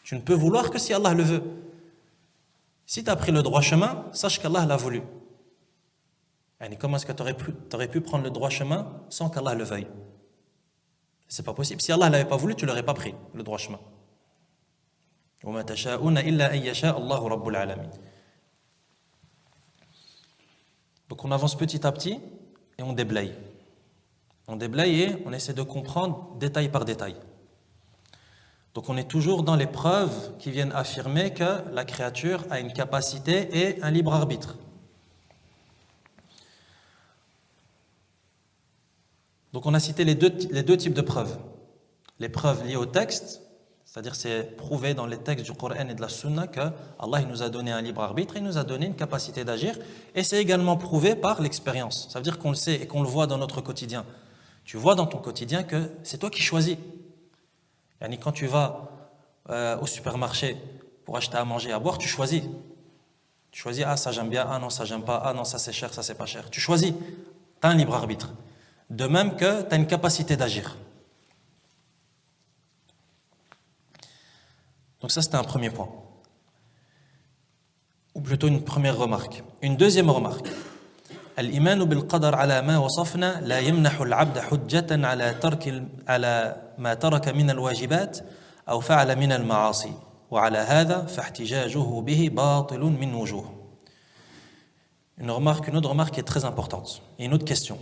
Tu ne peux vouloir que si Allah le veut. Si tu as pris le droit chemin, sache qu'Allah l'a voulu. Et comment est-ce que tu aurais pu prendre le droit chemin sans qu'Allah le veuille? C'est pas possible. Si Allah l'avait pas voulu, tu l'aurais pas pris, le droit chemin. وَمَا تَشَاءُونَ إِلَّا أَن يَشَاءَ اللَّهُ رَبُّ الْعَالَمِينَ. Donc on avance petit à petit et on déblaye. On déblaye et on essaie de comprendre détail par détail. Donc on est toujours dans les preuves qui viennent affirmer que la créature a une capacité et un libre arbitre. Donc on a cité les deux types de preuves. Les preuves liées au texte, c'est-à-dire c'est prouvé dans les textes du Coran et de la Sunna que Allah il nous a donné un libre arbitre, il nous a donné une capacité d'agir, et c'est également prouvé par l'expérience. Ça veut dire qu'on le sait et qu'on le voit dans notre quotidien. Tu vois dans ton quotidien que c'est toi qui choisis. Yani quand tu vas au supermarché pour acheter à manger et à boire, tu choisis. Tu choisis, ah ça j'aime bien, ah non ça j'aime pas, ah non ça c'est cher, ça c'est pas cher. Tu choisis, tu as un libre arbitre. De même que tu as une capacité d'agir. Donc ça c'était un premier point. Ou plutôt une première remarque. Une deuxième remarque. الإيمان بالقدر على ما وصفنا لا يمنح العبد حجة على ما ترك من الواجبات أو فعل من المعاصي وعلى هذا فاحتجاجه به باطل من وجوه. Une autre remarque qui est très importante. Et une autre question.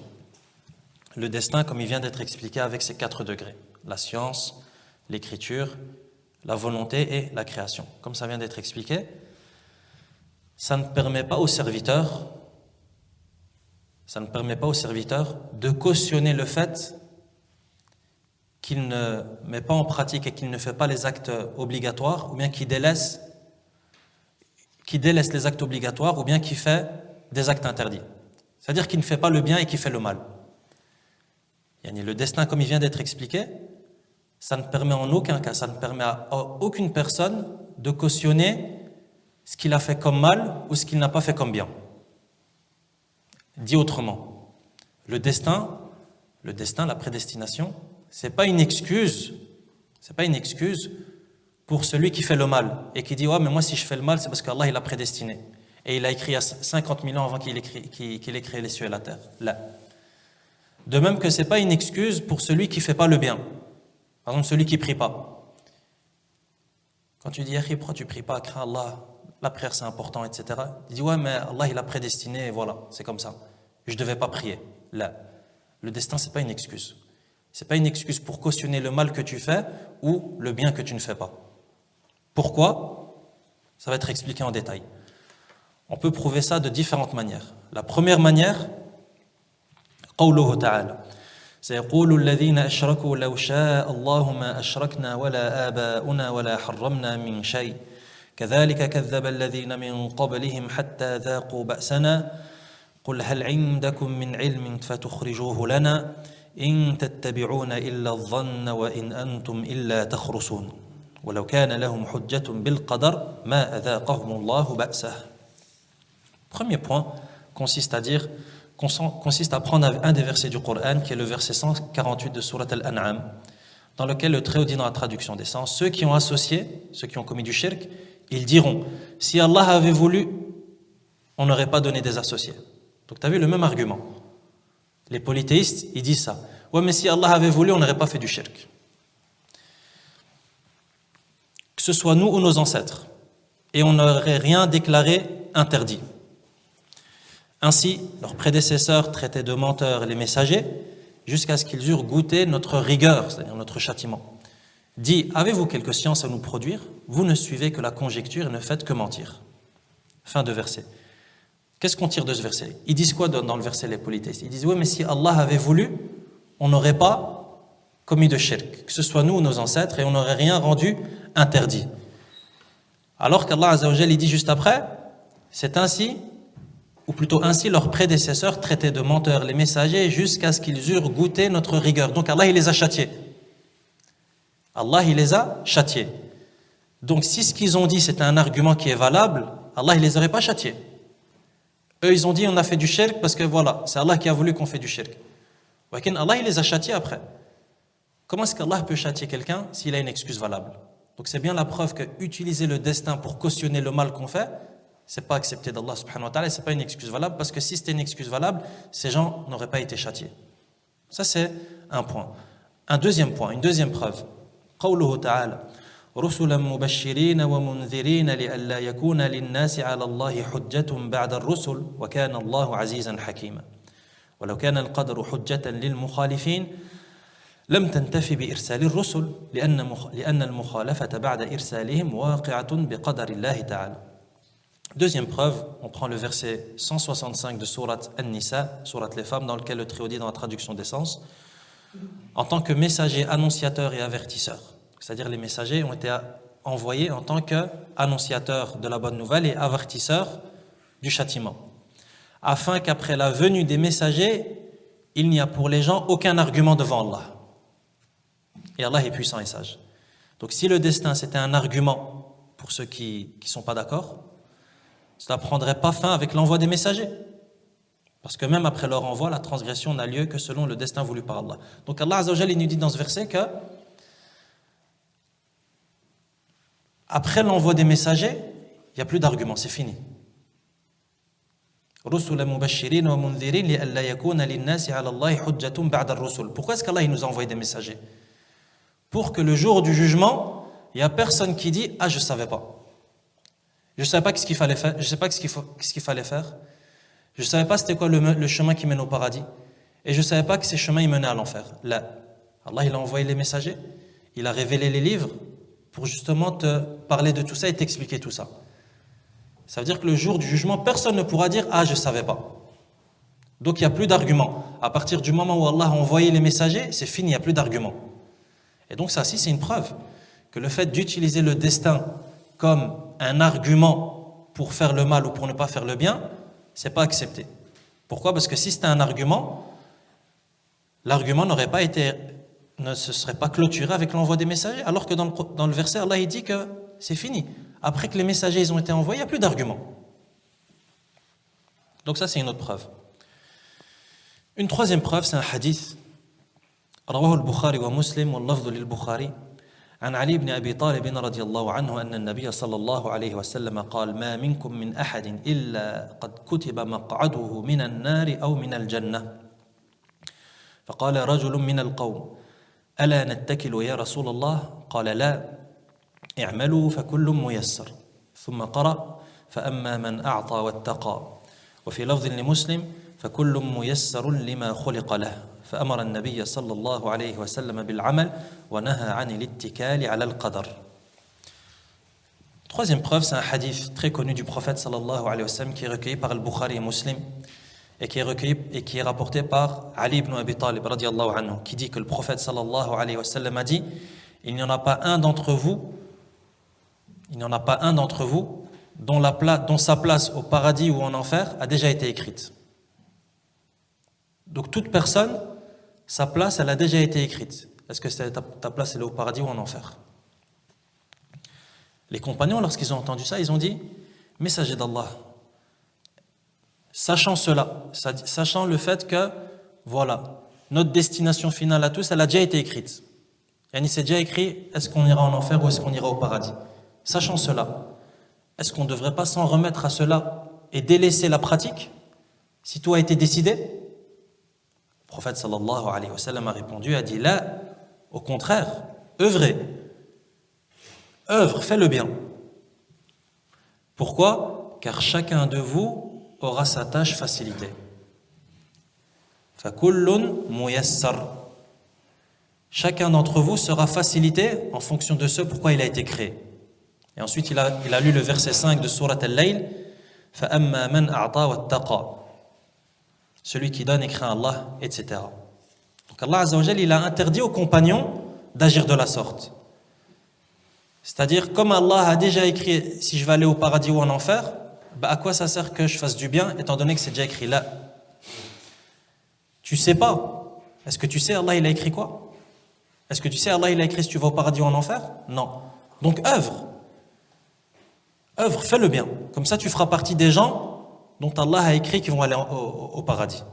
Le destin, comme il vient d'être expliqué avec ses 4 degrés. La science, l'écriture, la volonté et la création. Comme ça vient d'être expliqué, ça ne permet pas aux serviteurs de cautionner le fait qu'il ne met pas en pratique et qu'il ne fait pas les actes obligatoires, ou bien qu'il délaisse les actes obligatoires, ou bien qu'il fait des actes interdits. C'est-à-dire qu'il ne fait pas le bien et qu'il fait le mal. Le destin, comme il vient d'être expliqué, ça ne permet en aucun cas, ça ne permet à aucune personne de cautionner ce qu'il a fait comme mal ou ce qu'il n'a pas fait comme bien. Dit autrement, le destin, la prédestination, c'est pas une excuse pour celui qui fait le mal et qui dit ouais mais moi si je fais le mal c'est parce qu'Allah il a prédestiné et il a écrit il y a 50 000 ans avant qu'il ait créé les cieux et la terre. Là. De même que c'est pas une excuse pour celui qui fait pas le bien. Par exemple celui qui prie pas. Quand tu dis Yahri, pourquoi tu pries pas, crains Allah, la prière c'est important, etc. Il dit ouais mais Allah il a prédestiné et voilà, c'est comme ça. Je devais pas prier. Là. Le destin c'est pas une excuse. C'est pas une excuse pour cautionner le mal que tu fais ou le bien que tu ne fais pas. Pourquoi? Ça va être expliqué en détail. On peut prouver ça de différentes manières. La première manière, قوله تعالى سيقول الذين أشركوا لو شاء الله ما أشركنا ولا آباؤنا ولا حرمنا من شيء كذلك كذب الذين من قبلهم حتى ذاقوا بأسنا قل هل عندكم من علم فتخرجوه لنا إن تتبعون إلا الظن وإن أنتم إلا تخرصون ولو كان لهم حجة بالقدر ما أذاقهم الله بأسه. Premier point consiste à prendre un des versets du Coran qui est le verset 148 de Surat Al-An'am dans lequel le Très-Haut dit dans la traduction des sens ceux qui ont associé, ceux qui ont commis du shirk, ils diront si Allah avait voulu, on n'aurait pas donné des associés. Donc tu as vu le même argument. Les polythéistes, ils disent ça. Ouais, mais si Allah avait voulu, on n'aurait pas fait du shirk. Que ce soit nous ou nos ancêtres. Et on n'aurait rien déclaré interdit. Ainsi, leurs prédécesseurs traitaient de menteurs les messagers jusqu'à ce qu'ils eurent goûté notre rigueur, c'est-à-dire notre châtiment. Dit, avez-vous quelque science à nous produire? Vous ne suivez que la conjecture et ne faites que mentir. Fin de verset. Qu'est-ce qu'on tire de ce verset? Ils disent quoi dans le verset les polythéistes? Ils disent, oui, mais si Allah avait voulu, on n'aurait pas commis de shirk, que ce soit nous ou nos ancêtres, et on n'aurait rien rendu interdit. Alors qu'Allah Azza wa Jal, il dit juste après, c'est ainsi, ou plutôt ainsi, leurs prédécesseurs traitaient de menteurs les messagers jusqu'à ce qu'ils eurent goûté notre rigueur. Donc Allah, il les a châtiés. Allah, il les a châtiés. Donc si ce qu'ils ont dit, c'est un argument qui est valable, Allah, il les aurait pas châtiés. Eux, ils ont dit, on a fait du shirk parce que voilà, c'est Allah qui a voulu qu'on fait du shirk. Allah, il les a châtiés après. Comment est-ce qu'Allah peut châtier quelqu'un s'il a une excuse valable? Donc c'est bien la preuve que utiliser le destin pour cautionner le mal qu'on fait, c'est pas accepté d'Allah subhanahu wa ta'ala, c'est pas une excuse valable, parce que si c'était une excuse valable, ces gens n'auraient pas été châtiés. Ça c'est un point. Un deuxième point, une deuxième preuve. قوله تعالى رسلا مبشرين ومنذرين لئلا يكون للناس على الله حجة بعد الرسل وكان الله عزيزا حكيما ولو كان القدر حجة للمخالفين لم تنتفي بإرسال الرسل لأن المخالفة بعد إرسالهم واقعة بقدر الله تعالى. Deuxième preuve, on prend le verset 165 de Sourate An-Nisa, Sourate les femmes, dans lequel le Très-Haut dit dans la traduction des sens, en tant que messagers, annonciateurs et avertisseurs. C'est-à-dire les messagers ont été envoyés en tant qu'annonciateurs de la bonne nouvelle et avertisseurs du châtiment. Afin qu'après la venue des messagers, il n'y a pour les gens aucun argument devant Allah. Et Allah est puissant et sage. Donc si le destin c'était un argument pour ceux qui ne sont pas d'accord, cela ne prendrait pas fin avec l'envoi des messagers. Parce que même après leur envoi, la transgression n'a lieu que selon le destin voulu par Allah. Donc Allah Azza wa Jalla, il nous dit dans ce verset que après l'envoi des messagers, il n'y a plus d'arguments, c'est fini. Pourquoi est-ce qu'Allah il nous a envoyé des messagers? Pour que le jour du jugement, il n'y a personne qui dit « Ah, je ne savais pas. Je ne savais pas ce qu'il fallait faire. Je ne sais pas ce qu'il fallait faire. Je ne savais pas c'était quoi le chemin qui mène au paradis. Et je ne savais pas que ces chemins ils menaient à l'enfer. » Là, Allah il a envoyé les messagers, il a révélé les livres pour justement te parler de tout ça et t'expliquer tout ça. Ça veut dire que le jour du jugement, personne ne pourra dire « Ah, je ne savais pas. » Donc il n'y a plus d'arguments. À partir du moment où Allah a envoyé les messagers, c'est fini, il n'y a plus d'arguments. Et donc ça, c'est une preuve que le fait d'utiliser le destin comme un argument pour faire le mal ou pour ne pas faire le bien, c'est pas accepté. Pourquoi? Parce que si c'était un argument, l'argument n'aurait pas ne se serait pas clôturé avec l'envoi des messagers, alors que dans le verset, Allah il dit que c'est fini. Après que les messagers ils ont été envoyés, il n'y a plus d'arguments. Donc ça, c'est une autre preuve. Une troisième preuve, c'est un hadith. رواه البخاري ومسلم واللفظ للبخاري عن علي بن أبي طالب رضي الله عنه أن النبي صلى الله عليه وسلم قال ما منكم من أحد إلا قد كتب مقعده من النار أو من الجنة فقال رجل من القوم ألا نتكل يا رسول الله قال لا اعملوا فكل ميسر ثم قرأ فأما من أعطى واتقى وفي لفظ لمسلم فكل ميسر لما خلق له فأمر النبي صلى الله عليه وسلم بالعمل ونهى عن الاتكال على القدر. Troisième preuve, c'est un hadith très connu du prophète sallallahu alayhi wa sallam qui est recueilli par Al-Bukhari et Muslim et qui est rapporté par Ali ibn Abi Talib radiyallahu anhu qui dit que le prophète sallallahu alayhi wa sallam a dit il n'y en a pas un d'entre vous dont sa place au paradis ou en enfer a déjà été écrite. Donc toute personne, sa place, elle a déjà été écrite. Est-ce que ta place, elle est au paradis ou en enfer? Les compagnons, lorsqu'ils ont entendu ça, ils ont dit, messager d'Allah, sachant cela, sachant le fait que, voilà, notre destination finale à tous, elle a déjà été écrite. Et c'est déjà écrit, est-ce qu'on ira en enfer ou est-ce qu'on ira au paradis? Sachant cela, est-ce qu'on ne devrait pas s'en remettre à cela et délaisser la pratique si tout a été décidé? Le prophète sallallahu alayhi wa sallam a répondu, a dit là, au contraire, œuvrez, fais le bien. Pourquoi? Car chacun de vous aura sa tâche facilitée. فَكُلٌّ مُيَسَّرٌ. Chacun d'entre vous sera facilité en fonction de ce pourquoi il a été créé. Et ensuite, il a lu le verset 5 de Surat Al-Layl, فَأَمَّا مَنْ أَعْطَى وَاتَّقَى. Celui qui donne et craint Allah, etc. Donc Allah Azza wa Jal, il a interdit aux compagnons d'agir de la sorte. C'est-à-dire, comme Allah a déjà écrit si je vais aller au paradis ou en enfer, à quoi ça sert que je fasse du bien, étant donné que c'est déjà écrit là? Tu sais pas. Est-ce que tu sais Allah il a écrit quoi? Est-ce que tu sais Allah il a écrit si tu vas au paradis ou en enfer? Non. Donc œuvre, fais le bien. Comme ça tu feras partie des gens dont Allah a écrit qu'ils vont aller au paradis.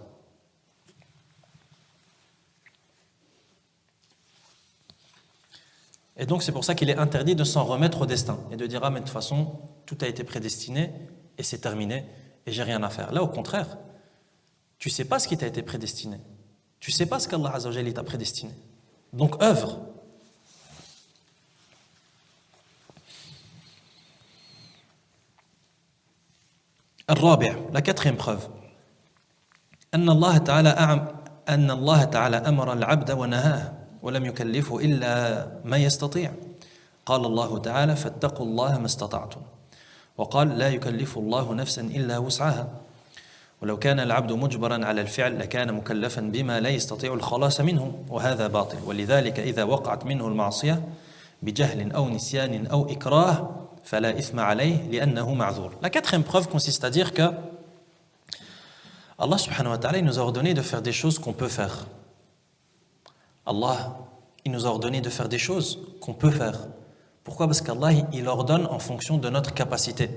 Et donc c'est pour ça qu'il est interdit de s'en remettre au destin et de dire ah mais de toute façon tout a été prédestiné et c'est terminé et j'ai rien à faire. Là au contraire, tu sais pas ce qui t'a été prédestiné. Tu sais pas ce qu'Allah Azza wa Jalla t'a prédestiné. Donc œuvre. الرابع, la quatrième preuve. أن الله تعالى أمر العبد ونهاه ولم يكلفه إلا ما يستطيع. قال الله تعالى فاتقوا الله ما استطعتم. وقال لا يكلف الله نفسا إلا وسعها. ولو كان العبد مجبرا على الفعل لكان مكلفا بما لا يستطيع الخلاص منه وهذا باطل. ولذلك إذا وقعت منه المعصية بجهل أو نسيان أو إكراه فلا إثم عليه لأنه معذور. La quatrième preuve consiste à dire que Allah subhanahu wa ta'ala il nous a ordonné de faire des choses qu'on peut faire. Allah, il nous a ordonné de faire des choses qu'on peut faire. Pourquoi? Parce qu'Allah, il ordonne en fonction de notre capacité.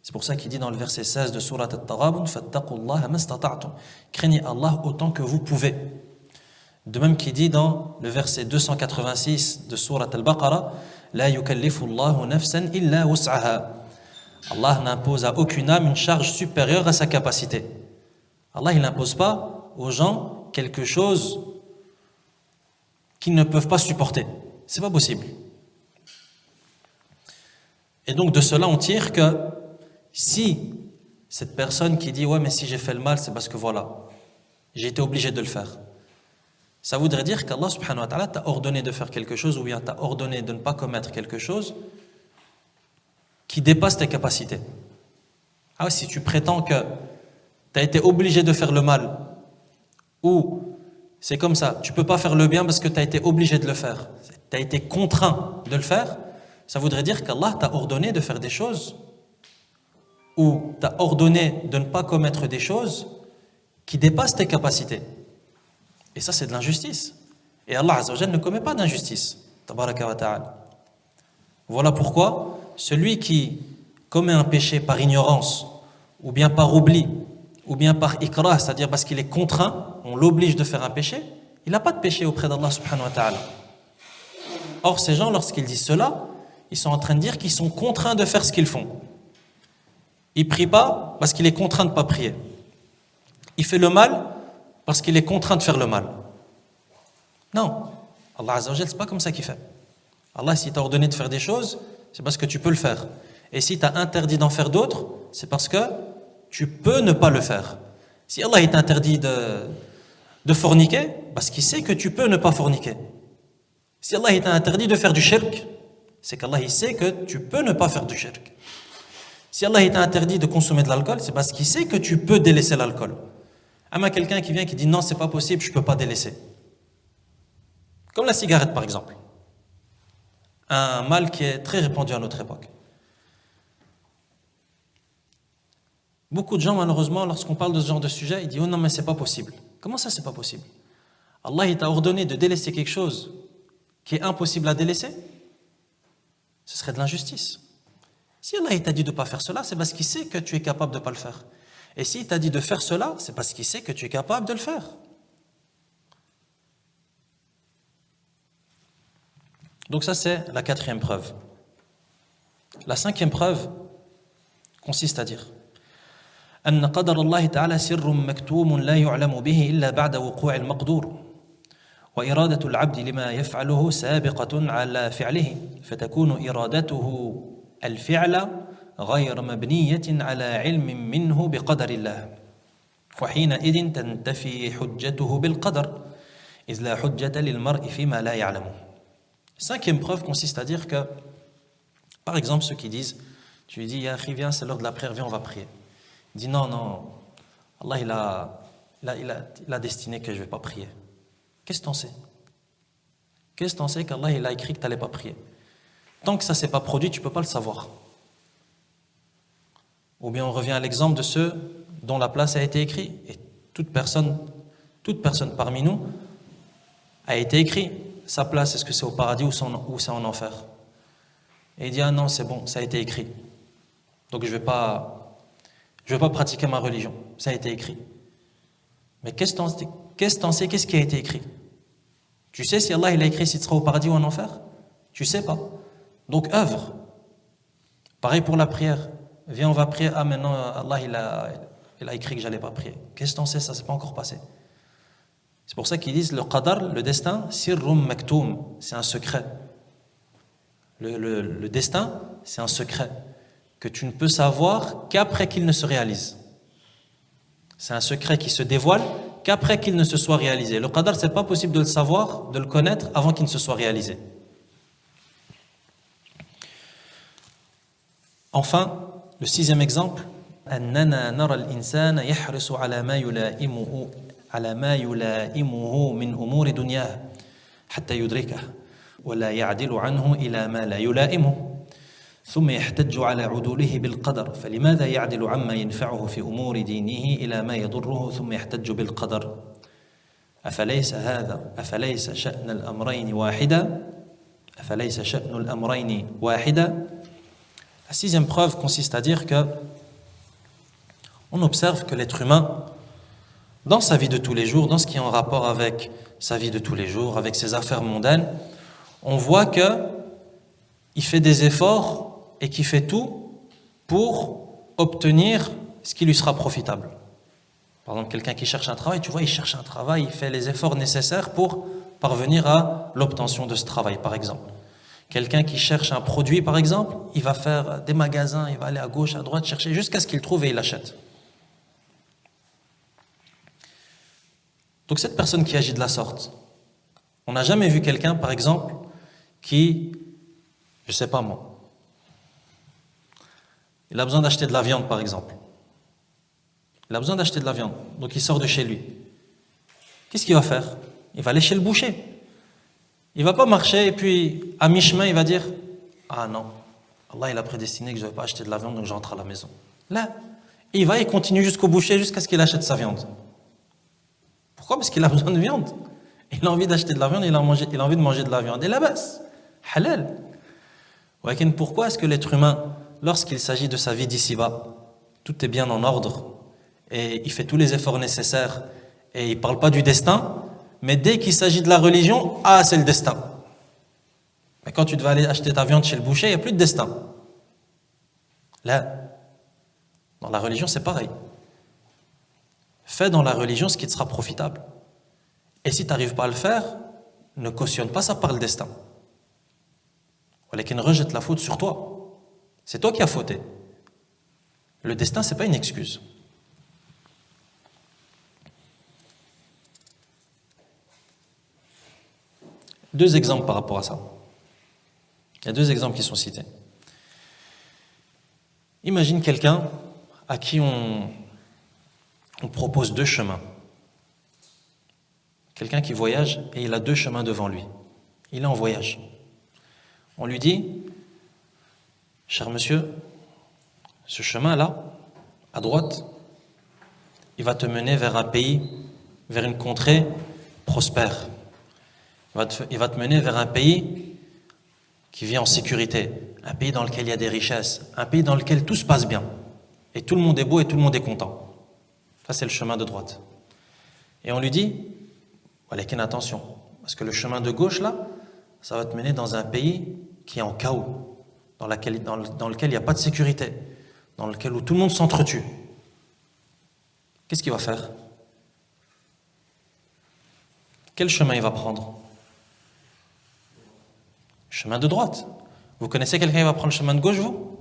C'est pour ça qu'il dit dans le verset 16 de Surat At-Taghabun, Fattaqullaha mastata'tum. Craignez Allah autant que vous pouvez. De même qu'il dit dans le verset 286 de Surat Al-Baqarah, La yukallifu Allahu nafsan illa wus'aha. Allah n'impose à aucune âme une charge supérieure à sa capacité. Allah, il n'impose pas aux gens quelque chose qu'ils ne peuvent pas supporter. C'est pas possible. Et donc de cela on tire que si cette personne qui dit ouais mais si j'ai fait le mal c'est parce que voilà j'ai été obligé de le faire, ça voudrait dire qu'Allah subhanahu wa ta'ala t'a ordonné de faire quelque chose ou bien t'a ordonné de ne pas commettre quelque chose qui dépasse tes capacités. Ah ouais, si tu prétends que tu as été obligé de faire le mal ou c'est comme ça, tu ne peux pas faire le bien parce que tu as été obligé de le faire, tu as été contraint de le faire, ça voudrait dire qu'Allah t'a ordonné de faire des choses ou t'a ordonné de ne pas commettre des choses qui dépassent tes capacités. Et ça, c'est de l'injustice. Et Allah Azza wa Jalla ne commet pas d'injustice. Tabaraka wa ta'ala. Voilà pourquoi celui qui commet un péché par ignorance, ou bien par oubli, ou bien par ikrah, c'est-à-dire parce qu'il est contraint, on l'oblige de faire un péché, il n'a pas de péché auprès d'Allah subhanahu wa ta'ala. Or, ces gens, lorsqu'ils disent cela, ils sont en train de dire qu'ils sont contraints de faire ce qu'ils font. Il ne prie pas parce qu'il est contraint de ne pas prier. Il fait le mal parce qu'il est contraint de faire le mal. Non, Allah Azza wa Jalla, ce n'est pas comme ça qu'il fait. Allah, s'il t'a ordonné de faire des choses, c'est parce que tu peux le faire. Et si t'a interdit d'en faire d'autres, c'est parce que tu peux ne pas le faire. Si Allah t'interdit de forniquer, parce qu'il sait que tu peux ne pas forniquer. Si Allah t'a interdit de faire du shirk, c'est qu'Allah il sait que tu peux ne pas faire du shirk. Si Allah t'a interdit de consommer de l'alcool, c'est parce qu'il sait que tu peux délaisser l'alcool. Ama quelqu'un qui vient qui dit non, c'est pas possible, je peux pas délaisser. Comme la cigarette par exemple. Un mal qui est très répandu à notre époque. Beaucoup de gens, malheureusement, lorsqu'on parle de ce genre de sujet, ils disent « Oh non, mais c'est pas possible. » Comment ça, c'est pas possible? Allah, il t'a ordonné de délaisser quelque chose qui est impossible à délaisser? Ce serait de l'injustice. Si Allah, il t'a dit de ne pas faire cela, c'est parce qu'il sait que tu es capable de ne pas le faire. Et s'il t'a dit de faire cela, c'est parce qu'il sait que tu es capable de le faire. Donc ça, c'est la quatrième preuve. La cinquième preuve consiste à dire أن قدر الله تعالى سر مكتوم لا يعلم به إلا بعد وقوع المقدور وإرادة العبد لما يفعله سابقة على فعله فتكون إرادته الفعل غير مبنية على علم منه بقدر الله وحينئذ تنتفي حجته بالقدر إذ لا حجة للمرء فيما لا يعلمه. Cinquième preuve consiste à dire que, par exemple, ceux qui disent, tu lui dis, Yahri, viens, c'est l'heure de la prière, viens, on va prier. Il dit, non, non, Allah, il a destiné que je ne vais pas prier. Qu'est-ce que tu en sais? Qu'est-ce que tu en sais qu'Allah, il a écrit que tu n'allais pas prier? Tant que ça ne s'est pas produit, tu ne peux pas le savoir. Ou bien on revient à l'exemple de ceux dont la place a été écrite. Et toute personne parmi nous a été écrite. Sa place, est-ce que c'est au paradis ou c'est en enfer? Et il dit, ah non, c'est bon, ça a été écrit. Donc je vais pas pratiquer ma religion. Ça a été écrit. Mais qu'est-ce que t'en sais? Qu'est-ce qui a été écrit? Tu sais si Allah il a écrit si tu seras au paradis ou en enfer? Tu sais pas. Donc œuvre. Pareil pour la prière. Viens, on va prier. Ah maintenant, Allah il a écrit que j'allais pas prier. Qu'est-ce que t'en sais? Ça s'est pas encore passé. C'est pour ça qu'ils disent le qadar, le destin, sirrum maktoum, c'est un secret. Le destin, c'est un secret que tu ne peux savoir qu'après qu'il ne se réalise. C'est un secret qui se dévoile qu'après qu'il ne se soit réalisé. Le qadar, c'est pas possible de le savoir, de le connaître avant qu'il ne se soit réalisé. Enfin, le sixième exemple, أننا نرى الإنسان يحرص على ما يلائمه من أمور دنياه حتى يدركه ولا يعدل عنه إلى ما لا يلائمه ثم يحتج على عدوله بالقدر فلماذا يعدل عما ينفعه في أمور دينه إلى ما يضره ثم يحتج بالقدر أفليس شأن الأمرين واحدا. La sixième preuve consiste à dire que on observe que l'être humain, dans sa vie de tous les jours, dans ce qui est en rapport avec sa vie de tous les jours, avec ses affaires mondaines, on voit qu'il fait des efforts et qu'il fait tout pour obtenir ce qui lui sera profitable. Par exemple, quelqu'un qui cherche un travail, tu vois, il cherche un travail, il fait les efforts nécessaires pour parvenir à l'obtention de ce travail, par exemple. Quelqu'un qui cherche un produit, par exemple, il va faire des magasins, il va aller à gauche, à droite, chercher jusqu'à ce qu'il trouve et il l'achète. Donc cette personne qui agit de la sorte, on n'a jamais vu quelqu'un, par exemple, qui, je ne sais pas moi, il a besoin d'acheter de la viande, par exemple. Il a besoin d'acheter de la viande, donc il sort de chez lui. Qu'est-ce qu'il va faire? Il va aller chez le boucher. Il ne va pas marcher et puis, à mi-chemin, il va dire « Ah non, Allah il a prédestiné que je ne vais pas acheter de la viande, donc j'entre à la maison. » Là, il va, il continue jusqu'au boucher, jusqu'à ce qu'il achète sa viande. Pourquoi? Parce qu'il a besoin de viande. Il a envie d'acheter de la viande, il a envie de manger de la viande. Et là-bas, halal. Mais pourquoi est-ce que l'être humain, lorsqu'il s'agit de sa vie d'ici-bas, tout est bien en ordre et il fait tous les efforts nécessaires et il ne parle pas du destin, mais dès qu'il s'agit de la religion, c'est le destin. Mais quand tu devais aller acheter ta viande chez le boucher, il n'y a plus de destin. Là, dans la religion, c'est pareil. Fais dans la religion ce qui te sera profitable. Et si tu n'arrives pas à le faire, ne cautionne pas ça par le destin. Ne rejette la faute sur toi. C'est toi qui as fauté. Le destin, ce n'est pas une excuse. Deux exemples par rapport à ça. Il y a deux exemples qui sont cités. Imagine quelqu'un à qui on propose deux chemins. Quelqu'un qui voyage et il a deux chemins devant lui. Il est en voyage. On lui dit, cher monsieur, ce chemin-là, à droite, il va te mener vers un pays, vers une contrée prospère. Il va te mener vers un pays qui vit en sécurité, un pays dans lequel il y a des richesses, un pays dans lequel tout se passe bien. Et tout le monde est beau et tout le monde est content. Ça, c'est le chemin de droite. Et on lui dit, voilà, attention, parce que le chemin de gauche, là, ça va te mener dans un pays qui est en chaos, dans lequel il n'y a pas de sécurité, dans lequel où tout le monde s'entretue. Qu'est-ce qu'il va faire? Quel chemin il va prendre? Chemin de droite. Vous connaissez quelqu'un qui va prendre le chemin de gauche, vous?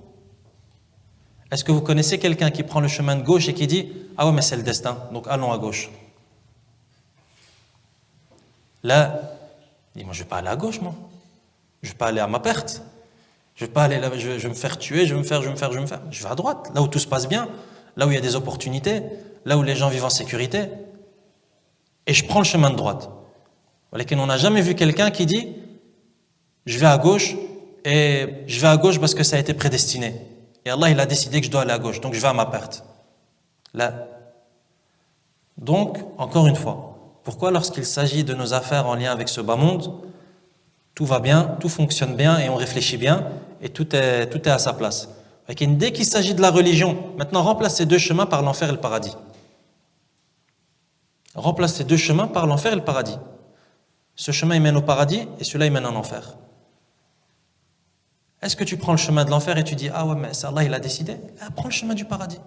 Est-ce que vous connaissez quelqu'un qui prend le chemin de gauche et qui dit « Ah ouais, mais c'est le destin, donc allons à gauche ». Là, il dit « Moi, je ne vais pas aller à gauche, moi. Je ne vais pas aller à ma perte. Je ne vais pas aller là, je vais me faire tuer, je vais me faire. Je vais à droite, là où tout se passe bien, là où il y a des opportunités, là où les gens vivent en sécurité. Et je prends le chemin de droite. » On n'a jamais vu quelqu'un qui dit « Je vais à gauche, et je vais à gauche parce que ça a été prédestiné. Et Allah, il a décidé que je dois aller à gauche, donc je vais à ma perte. » Là. Donc, encore une fois, pourquoi lorsqu'il s'agit de nos affaires en lien avec ce bas monde, tout va bien, tout fonctionne bien et on réfléchit bien et tout est à sa place. Dès qu'il s'agit de la religion, maintenant remplace ces deux chemins par l'enfer et le paradis. Remplace ces deux chemins par l'enfer et le paradis. Ce chemin, il mène au paradis et celui-là, il mène en enfer. Est-ce que tu prends le chemin de l'enfer et tu dis « Ah ouais, mais c'est Allah, il a décidé ?» Prends le chemin du paradis.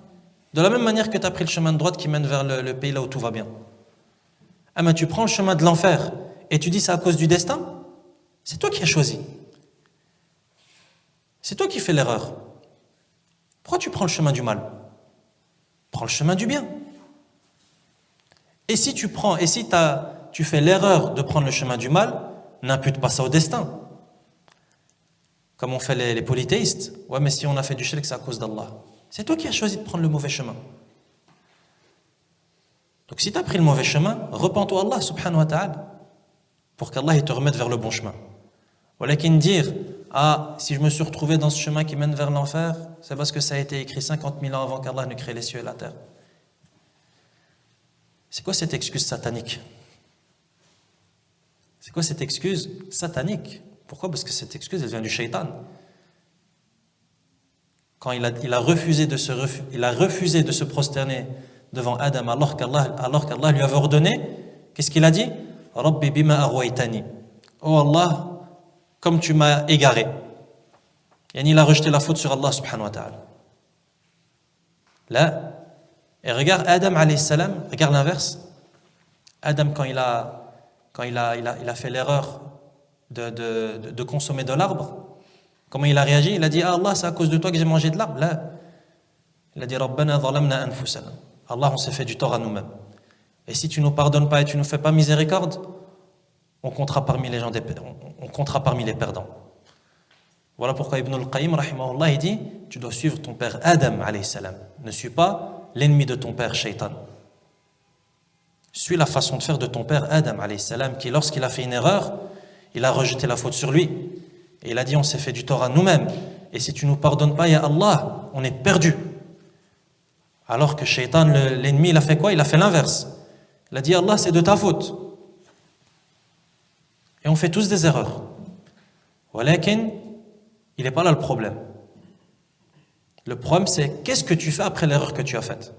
De la même manière que tu as pris le chemin de droite qui mène vers le pays là où tout va bien. Mais tu prends le chemin de l'enfer et tu dis « C'est à cause du destin ?» C'est toi qui as choisi. C'est toi qui fais l'erreur. Pourquoi tu prends le chemin du mal? Prends le chemin du bien. Et si tu fais l'erreur de prendre le chemin du mal, n'impute pas ça au destin. Comme on fait les polythéistes. Ouais, mais si on a fait du shirk, c'est à cause d'Allah. C'est toi qui as choisi de prendre le mauvais chemin. Donc si tu as pris le mauvais chemin, repens-toi à Allah subhanahu wa ta'ala pour qu'Allah te remette vers le bon chemin. Voilà qu'à dire, si je me suis retrouvé dans ce chemin qui mène vers l'enfer, c'est parce que ça a été écrit 50 000 ans avant qu'Allah ne crée les cieux et la terre. C'est quoi cette excuse satanique? C'est quoi cette excuse satanique? Pourquoi? Parce que cette excuse, elle vient du shaitan. Quand il a refusé de se prosterner devant Adam alors qu'Allah lui avait ordonné, qu'est-ce qu'il a dit? Rabbi bima aghwaytani. Oh Allah, comme tu m'as égaré. Il a rejeté la faute sur Allah subhanahu wa ta'ala. Là, et regarde Adam alayhi salam, regarde l'inverse. Adam, quand il a fait l'erreur de consommer de l'arbre, comment il a réagi? Il a dit, Allah, c'est à cause de toi que j'ai mangé de l'arbre. Là, il a dit, Rabbana zalamna anfusana. Allah, on s'est fait du tort à nous-mêmes. Et si tu ne nous pardonnes pas et tu ne nous fais pas miséricorde, on comptera parmi les perdants. Voilà pourquoi Ibn al-Qayyim, rahimahullah, il dit, tu dois suivre ton père Adam, alayhi salam. Ne suis pas l'ennemi de ton père, shaitan. Suis la façon de faire de ton père Adam, alayhi salam, qui, lorsqu'il a fait une erreur, il a rejeté la faute sur lui. Et il a dit, on s'est fait du tort à nous-mêmes. Et si tu ne nous pardonnes pas, ya Allah, on est perdu. Alors que shaitan, l'ennemi, il a fait quoi? Il a fait l'inverse. Il a dit, Allah, c'est de ta faute. Et on fait tous des erreurs. Walakin, il n'est pas là le problème. Le problème, c'est qu'est-ce que tu fais après l'erreur que tu as faite.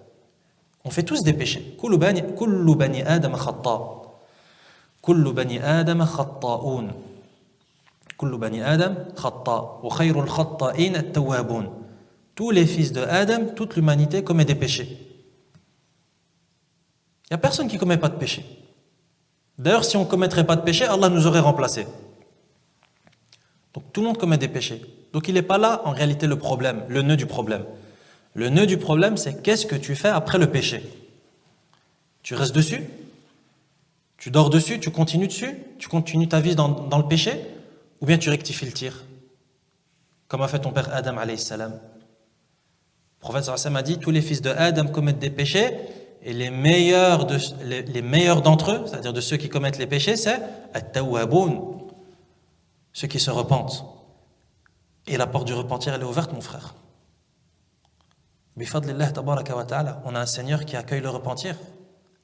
On fait tous des péchés. Kullu bani Adam khata. Kullu bani Adam khata'un. Kullu bani Adam khata. Wa khayrul khata'in at-tawwabun. Tous les fils de Adam, toute l'humanité commet des péchés. Il n'y a personne qui ne commet pas de péché. D'ailleurs, si on ne commettrait pas de péché, Allah nous aurait remplacés. Donc tout le monde commet des péchés. Donc il n'est pas là en réalité le problème, le nœud du problème. Le nœud du problème, c'est qu'est-ce que tu fais après le péché? Tu restes dessus? Tu dors dessus? Tu continues dessus? Tu continues ta vie dans le péché? Ou bien tu rectifies le tir? Comme a fait ton père Adam alayhi salam. Le prophète sallallahu alayhi wa sallam a dit, tous les fils de Adam commettent des péchés, et les meilleurs d'entre eux, c'est-à-dire de ceux qui commettent les péchés, c'est at-tawwaboun, ceux qui se repentent. Et la porte du repentir, elle est ouverte, mon frère. Bifadlillah tabaraka wa ta'ala, on a un Seigneur qui accueille le repentir.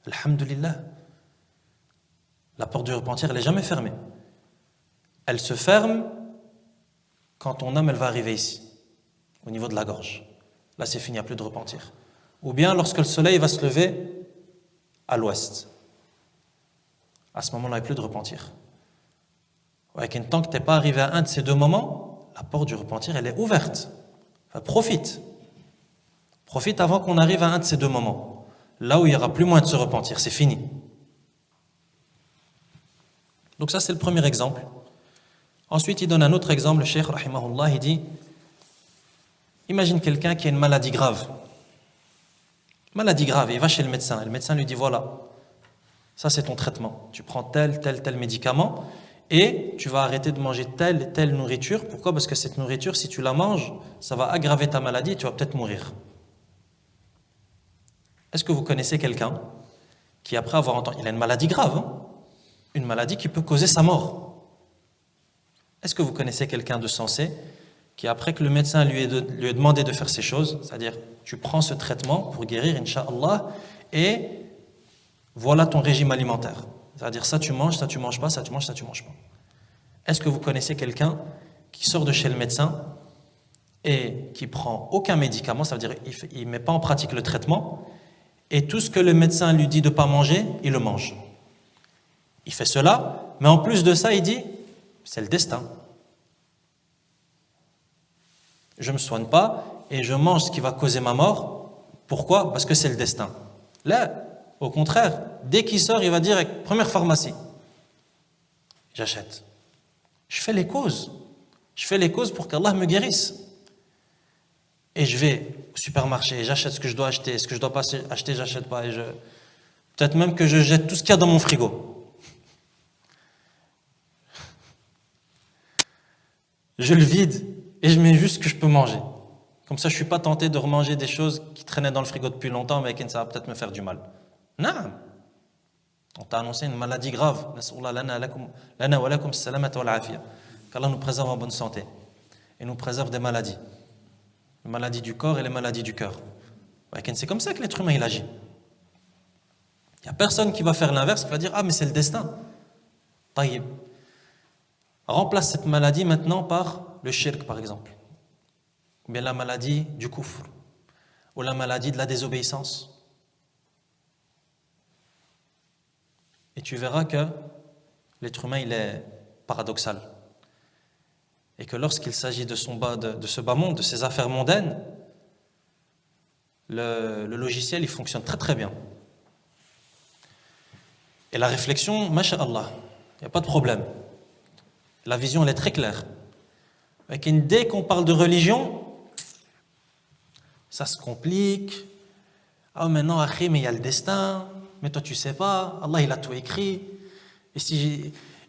Alhamdulillah. La porte du repentir, elle n'est jamais fermée. Elle se ferme quand ton âme, elle va arriver ici, au niveau de la gorge. Là, c'est fini, il n'y a plus de repentir. Ou bien lorsque le soleil va se lever à l'ouest. À ce moment-là, il n'y a plus de repentir. Tant que tu n'es pas arrivé à un de ces deux moments, la porte du repentir, elle est ouverte. Enfin, profite. Profite avant qu'on arrive à un de ces deux moments. Là où il n'y aura plus moyen de se repentir, c'est fini. Donc ça, c'est le premier exemple. Ensuite, il donne un autre exemple, le cheikh, rahimahullah, il dit, imagine quelqu'un qui a une maladie grave. Maladie grave, il va chez le médecin, et le médecin lui dit, voilà, ça c'est ton traitement. Tu prends tel médicament, et tu vas arrêter de manger telle nourriture. Pourquoi? Parce que cette nourriture, si tu la manges, ça va aggraver ta maladie et tu vas peut-être mourir. Est-ce que vous connaissez quelqu'un qui, après avoir entendu, il a une maladie grave, hein, une maladie qui peut causer sa mort? Est-ce que vous connaissez quelqu'un de sensé qui, après que le médecin lui ait demandé de faire ces choses, c'est-à-dire tu prends ce traitement pour guérir, Inch'Allah, et voilà ton régime alimentaire. C'est-à-dire ça tu manges pas, ça tu manges pas. Est-ce que vous connaissez quelqu'un qui sort de chez le médecin et qui prend aucun médicament, ça veut dire il ne met pas en pratique le traitement, et tout ce que le médecin lui dit de ne pas manger, il le mange. Il fait cela, mais en plus de ça, il dit, c'est le destin. Je ne me soigne pas et je mange ce qui va causer ma mort. Pourquoi? Parce que c'est le destin. Là, au contraire, dès qu'il sort, il va dire, première pharmacie, j'achète. Je fais les causes. Je fais les causes pour qu'Allah me guérisse. Et je vais au supermarché, j'achète ce que je dois acheter, ce que je ne dois pas acheter, j'achète pas. Peut-être même que je jette tout ce qu'il y a dans mon frigo. Je le vide et je mets juste ce que je peux manger. Comme ça, je ne suis pas tenté de remanger des choses qui traînaient dans le frigo depuis longtemps, mais qui ça va peut-être me faire du mal. Non. On t'a annoncé une maladie grave. Qu'Allah nous préserve en bonne santé et nous préserve des maladies. Les maladies du corps et les maladies du cœur. C'est comme ça que l'être humain il agit. Il n'y a personne qui va faire l'inverse, qui va dire « Ah, mais c'est le destin. » Taïb. Remplace cette maladie maintenant par le shirk, par exemple. Ou bien la maladie du kufr. Ou la maladie de la désobéissance. Et tu verras que l'être humain, il est paradoxal. Et que lorsqu'il s'agit de ce bas monde, de ces affaires mondaines, le logiciel, il fonctionne très très bien. Et la réflexion, masha'Allah, il n'y a pas de problème. La vision, elle est très claire. Et dès qu'on parle de religion, ça se complique. Ah, maintenant, après, mais il y a le destin. Mais toi, tu sais pas. Allah, il a tout écrit. Et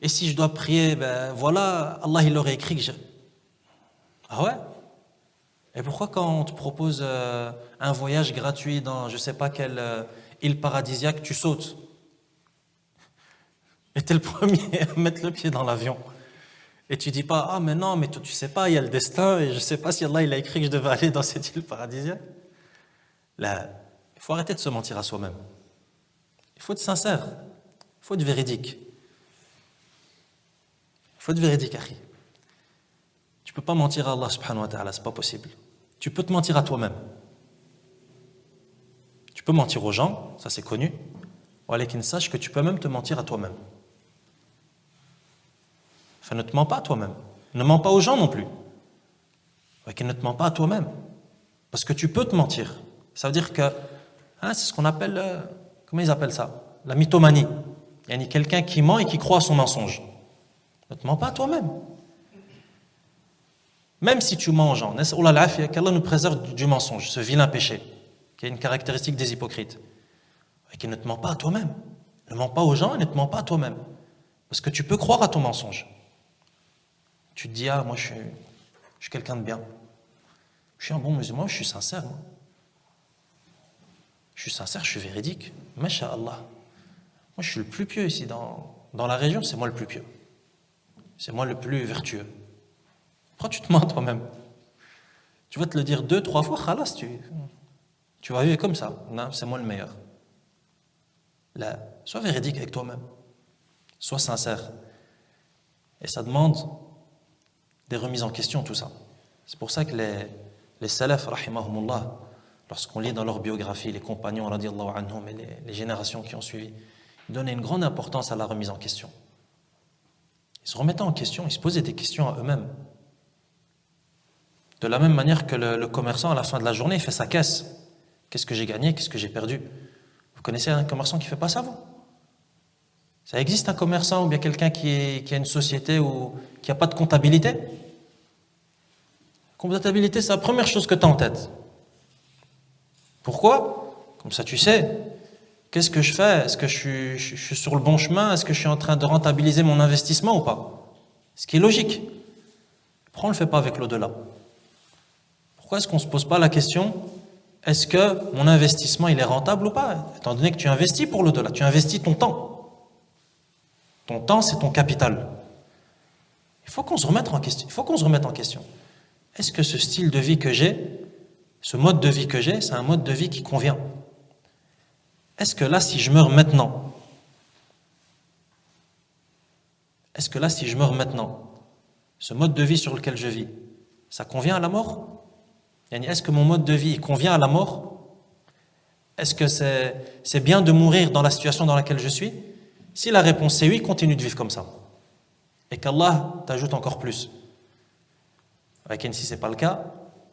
si je dois prier, ben voilà, Allah, il aurait écrit que je... Ah ouais? Et pourquoi quand on te propose un voyage gratuit dans je sais pas quelle île paradisiaque, tu sautes? Et tu es le premier à mettre le pied dans l'avion. Et tu dis pas, ah mais non, mais toi tu sais pas, il y a le destin, et je sais pas si Allah il a écrit que je devais aller dans cette île paradisiaque. Là, il faut arrêter de se mentir à soi-même. Il faut être sincère, il faut être véridique. Il faut être véridique, akhi. Tu ne peux pas mentir à Allah subhanahu wa ta'ala, c'est pas possible. Tu peux te mentir à toi-même. Tu peux mentir aux gens, ça c'est connu. Walakin sache que tu peux même te mentir à toi-même. Enfin, ne te mens pas à toi-même. Ne mens pas aux gens non plus. Walakin ne te mens pas à toi-même. Parce que tu peux te mentir. Ça veut dire que, c'est ce qu'on appelle, comment ils appellent ça? La mythomanie. Il y a quelqu'un qui ment et qui croit à son mensonge. Ne te mens pas à toi-même. Même si tu mens aux gens, qu'Allah nous préserve du mensonge, ce vilain péché, qui est une caractéristique des hypocrites. Et qui ne te ment pas à toi-même. Ne mens pas aux gens et ne te mens pas à toi-même. Parce que tu peux croire à ton mensonge. Tu te dis, moi je suis quelqu'un de bien. Je suis un bon musulman, je suis sincère. Moi. Je suis sincère, je suis véridique. Masha'Allah. Moi je suis le plus pieux ici dans la région, c'est moi le plus pieux. C'est moi le plus vertueux. Pourquoi tu te mens toi-même? Tu vas te le dire 2-3 fois, khalas, tu vas vivre comme ça. Non, c'est moi le meilleur. Là, sois véridique avec toi-même. Sois sincère. Et ça demande des remises en question, tout ça. C'est pour ça que les salaf, rahimahumullah, lorsqu'on lit dans leur biographie, les compagnons, radiallahu anhum, et les générations qui ont suivi, ils donnaient une grande importance à la remise en question. Ils se remettaient en question, ils se posaient des questions à eux-mêmes. De la même manière que le commerçant, à la fin de la journée, il fait sa caisse. Qu'est-ce que j'ai gagné? Qu'est-ce que j'ai perdu? Vous connaissez un commerçant qui ne fait pas ça, vous? Ça existe un commerçant ou bien quelqu'un qui a une société ou qui n'a pas de comptabilité? Comptabilité, c'est la première chose que tu as en tête. Pourquoi? Comme ça, tu sais, qu'est-ce que je fais? Est-ce que je suis sur le bon chemin? Est-ce que je suis en train de rentabiliser mon investissement ou pas? Ce qui est logique. Pourquoi on ne le fait pas avec l'au-delà? Pourquoi est-ce qu'on ne se pose pas la question, est-ce que mon investissement il est rentable ou pas? Étant donné que tu investis pour l'au-delà, tu investis ton temps. Ton temps, c'est ton capital. Il faut qu'on se remette en question. Il faut qu'on se remette en question. Est-ce que ce style de vie que j'ai, ce mode de vie que j'ai, c'est un mode de vie qui convient? Est-ce que là, si je meurs maintenant, ce mode de vie sur lequel je vis, ça convient à la mort? Est-ce que mon mode de vie convient à la mort? Est-ce que c'est bien de mourir dans la situation dans laquelle je suis? Si la réponse c'est oui, continue de vivre comme ça. Et qu'Allah t'ajoute encore plus. Et si ce n'est pas le cas,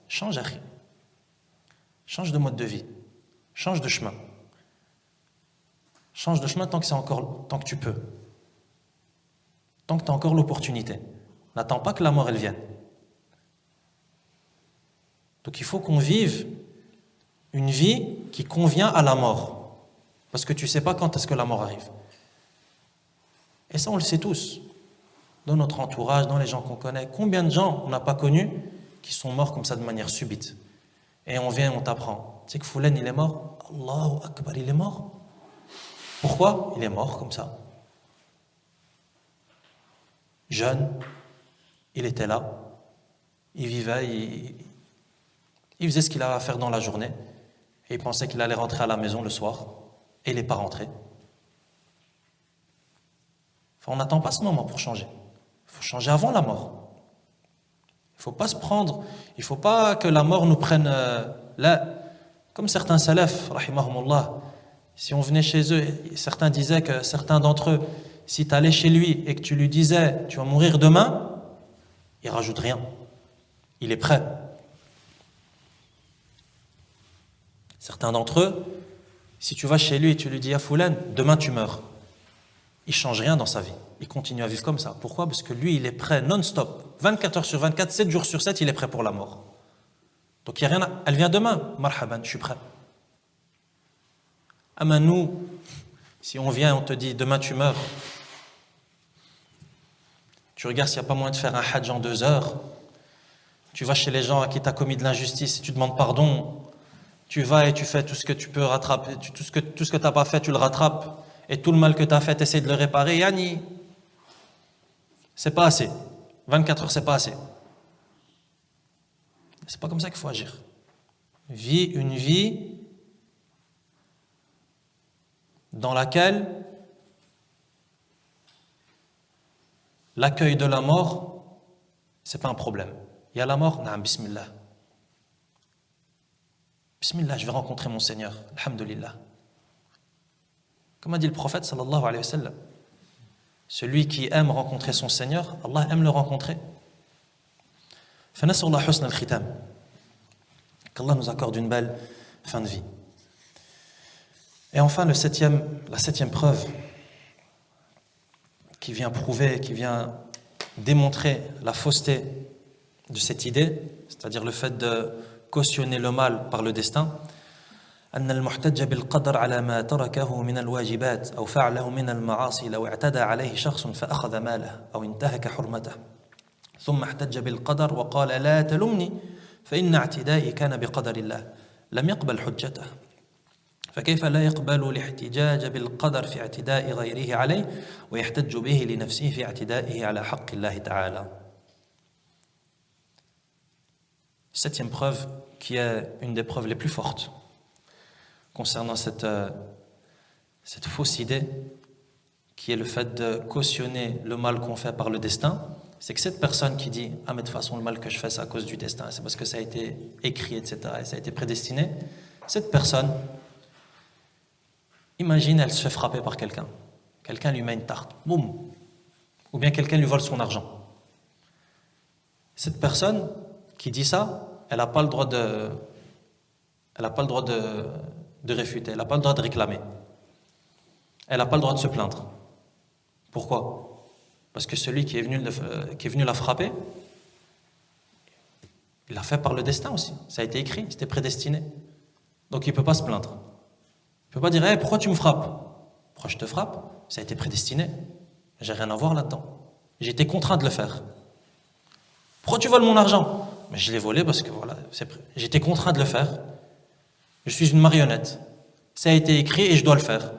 change, akhi. Change de mode de vie. Change de chemin. Change de chemin tant que tu peux. Tant que tu as encore l'opportunité. N'attends pas que la mort elle vienne. Donc il faut qu'on vive une vie qui convient à la mort. Parce que tu ne sais pas quand est-ce que la mort arrive. Et ça, on le sait tous. Dans notre entourage, dans les gens qu'on connaît. Combien de gens on n'a pas connus qui sont morts comme ça de manière subite? Et on vient et on t'apprend. Tu sais que Foulen, il est mort? Allahu Akbar, il est mort. Pourquoi? Il est mort comme ça. Jeune, il était là. Il vivait, il faisait ce qu'il avait à faire dans la journée. Et il pensait qu'il allait rentrer à la maison le soir. Et il n'est pas rentré. Enfin, on n'attend pas ce moment pour changer. Il faut changer avant la mort. Il ne faut pas se prendre, il ne faut pas que la mort nous prenne là. Comme certains salafs, rahimahumullah, si on venait chez eux, certains disaient que certains d'entre eux, si tu allais chez lui et que tu lui disais tu vas mourir demain, il ne rajoute rien. Il est prêt. Certains d'entre eux, si tu vas chez lui et tu lui dis à Foulan, demain tu meurs, il ne change rien dans sa vie. Il continue à vivre comme ça. Pourquoi? Parce que lui, il est prêt non-stop. 24 heures sur 24, 7 jours sur 7, il est prêt pour la mort. Donc il n'y a rien à... Elle vient demain, marhaban, je suis prêt. Ah mais nous, si on vient et on te dit demain tu meurs, tu regardes s'il n'y a pas moyen de faire un hajj en 2 heures, tu vas chez les gens à qui tu as commis de l'injustice et tu demandes pardon, tu vas et tu fais tout ce que tu peux rattraper, tout ce que tu n'as pas fait, tu le rattrapes, et tout le mal que tu as fait, tu essaies de le réparer, yani, c'est pas assez. 24 heures, c'est pas assez. C'est pas comme ça qu'il faut agir. Vis une vie dans laquelle l'accueil de la mort, c'est pas un problème. Il y a la mort, naam, bismillah. Bismillah, je vais rencontrer mon Seigneur, alhamdulillah. Comme a dit le prophète sallallahu alayhi wa sallam, celui qui aime rencontrer son Seigneur, Allah aime le rencontrer. فنسأل الله حسن الختام. Qu'Allah nous accorde une belle fin de vie. Et enfin, la septième preuve qui vient prouver, qui vient démontrer la fausseté de cette idée, c'est-à-dire le fait de cautionner le mal par le destin, أن المحتج بالقدر على ما تركه من الواجبات أو فعله من المعاصي لو اعتدى عليه شخص فأخذ ماله أو انتهك حرمته ثم احتج بالقدر وقال لا تلمني فإن اعتدائي كان بقدر الله لم يقبل حجته فكيف لا يقبل الاحتجاج بالقدر في اعتداء غيره عليه ويحتج به لنفسه في اعتدائه على حق الله تعالى. Septième preuve, qui est une des preuves les plus fortes concernant cette fausse idée, qui est le fait de cautionner le mal qu'on fait par le destin, c'est que cette personne qui dit « Ah mais de toute façon le mal que je fais c'est à cause du destin, c'est parce que ça a été écrit, etc. et ça a été prédestiné », cette personne, imagine elle se fait frapper par quelqu'un lui met une tarte, boum, ou bien quelqu'un lui vole son argent. Cette personne qui dit ça, elle n'a pas le droit de réfuter, elle n'a pas le droit de réclamer. Elle n'a pas le droit de se plaindre. Pourquoi? Parce que celui qui est venu la frapper, il l'a fait par le destin aussi. Ça a été écrit, c'était prédestiné. Donc il ne peut pas se plaindre. Il ne peut pas dire hey, pourquoi tu me frappes? Pourquoi je te frappe? Ça a été prédestiné. J'ai rien à voir là-dedans. J'ai été contraint de le faire. Pourquoi tu voles mon argent? Mais je l'ai volé parce que voilà, j'étais contraint de le faire. Je suis une marionnette. Ça a été écrit et je dois le faire.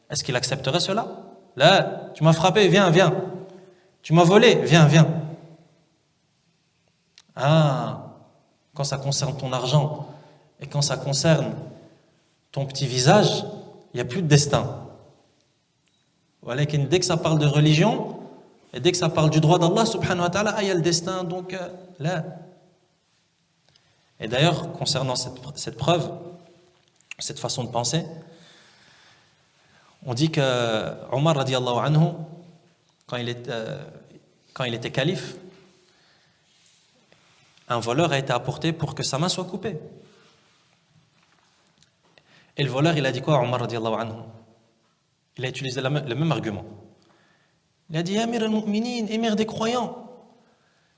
Est-ce qu'il accepterait cela? Là, tu m'as frappé, viens. Tu m'as volé, viens. Ah, quand ça concerne ton argent et quand ça concerne ton petit visage, il n'y a plus de destin. Voilà, dès que ça parle de religion et dès que ça parle du droit d'Allah subhanahu wa ta'ala, il y a le destin, donc là. Et d'ailleurs, concernant cette preuve, cette façon de penser, on dit que Omar radiallahu anhu, quand il était calife, un voleur a été apporté pour que sa main soit coupée. Et le voleur, il a dit quoi, Omar radiallahu anhu? Il a utilisé le même argument. Il a dit, Amir al-Mu'minin, émir des croyants,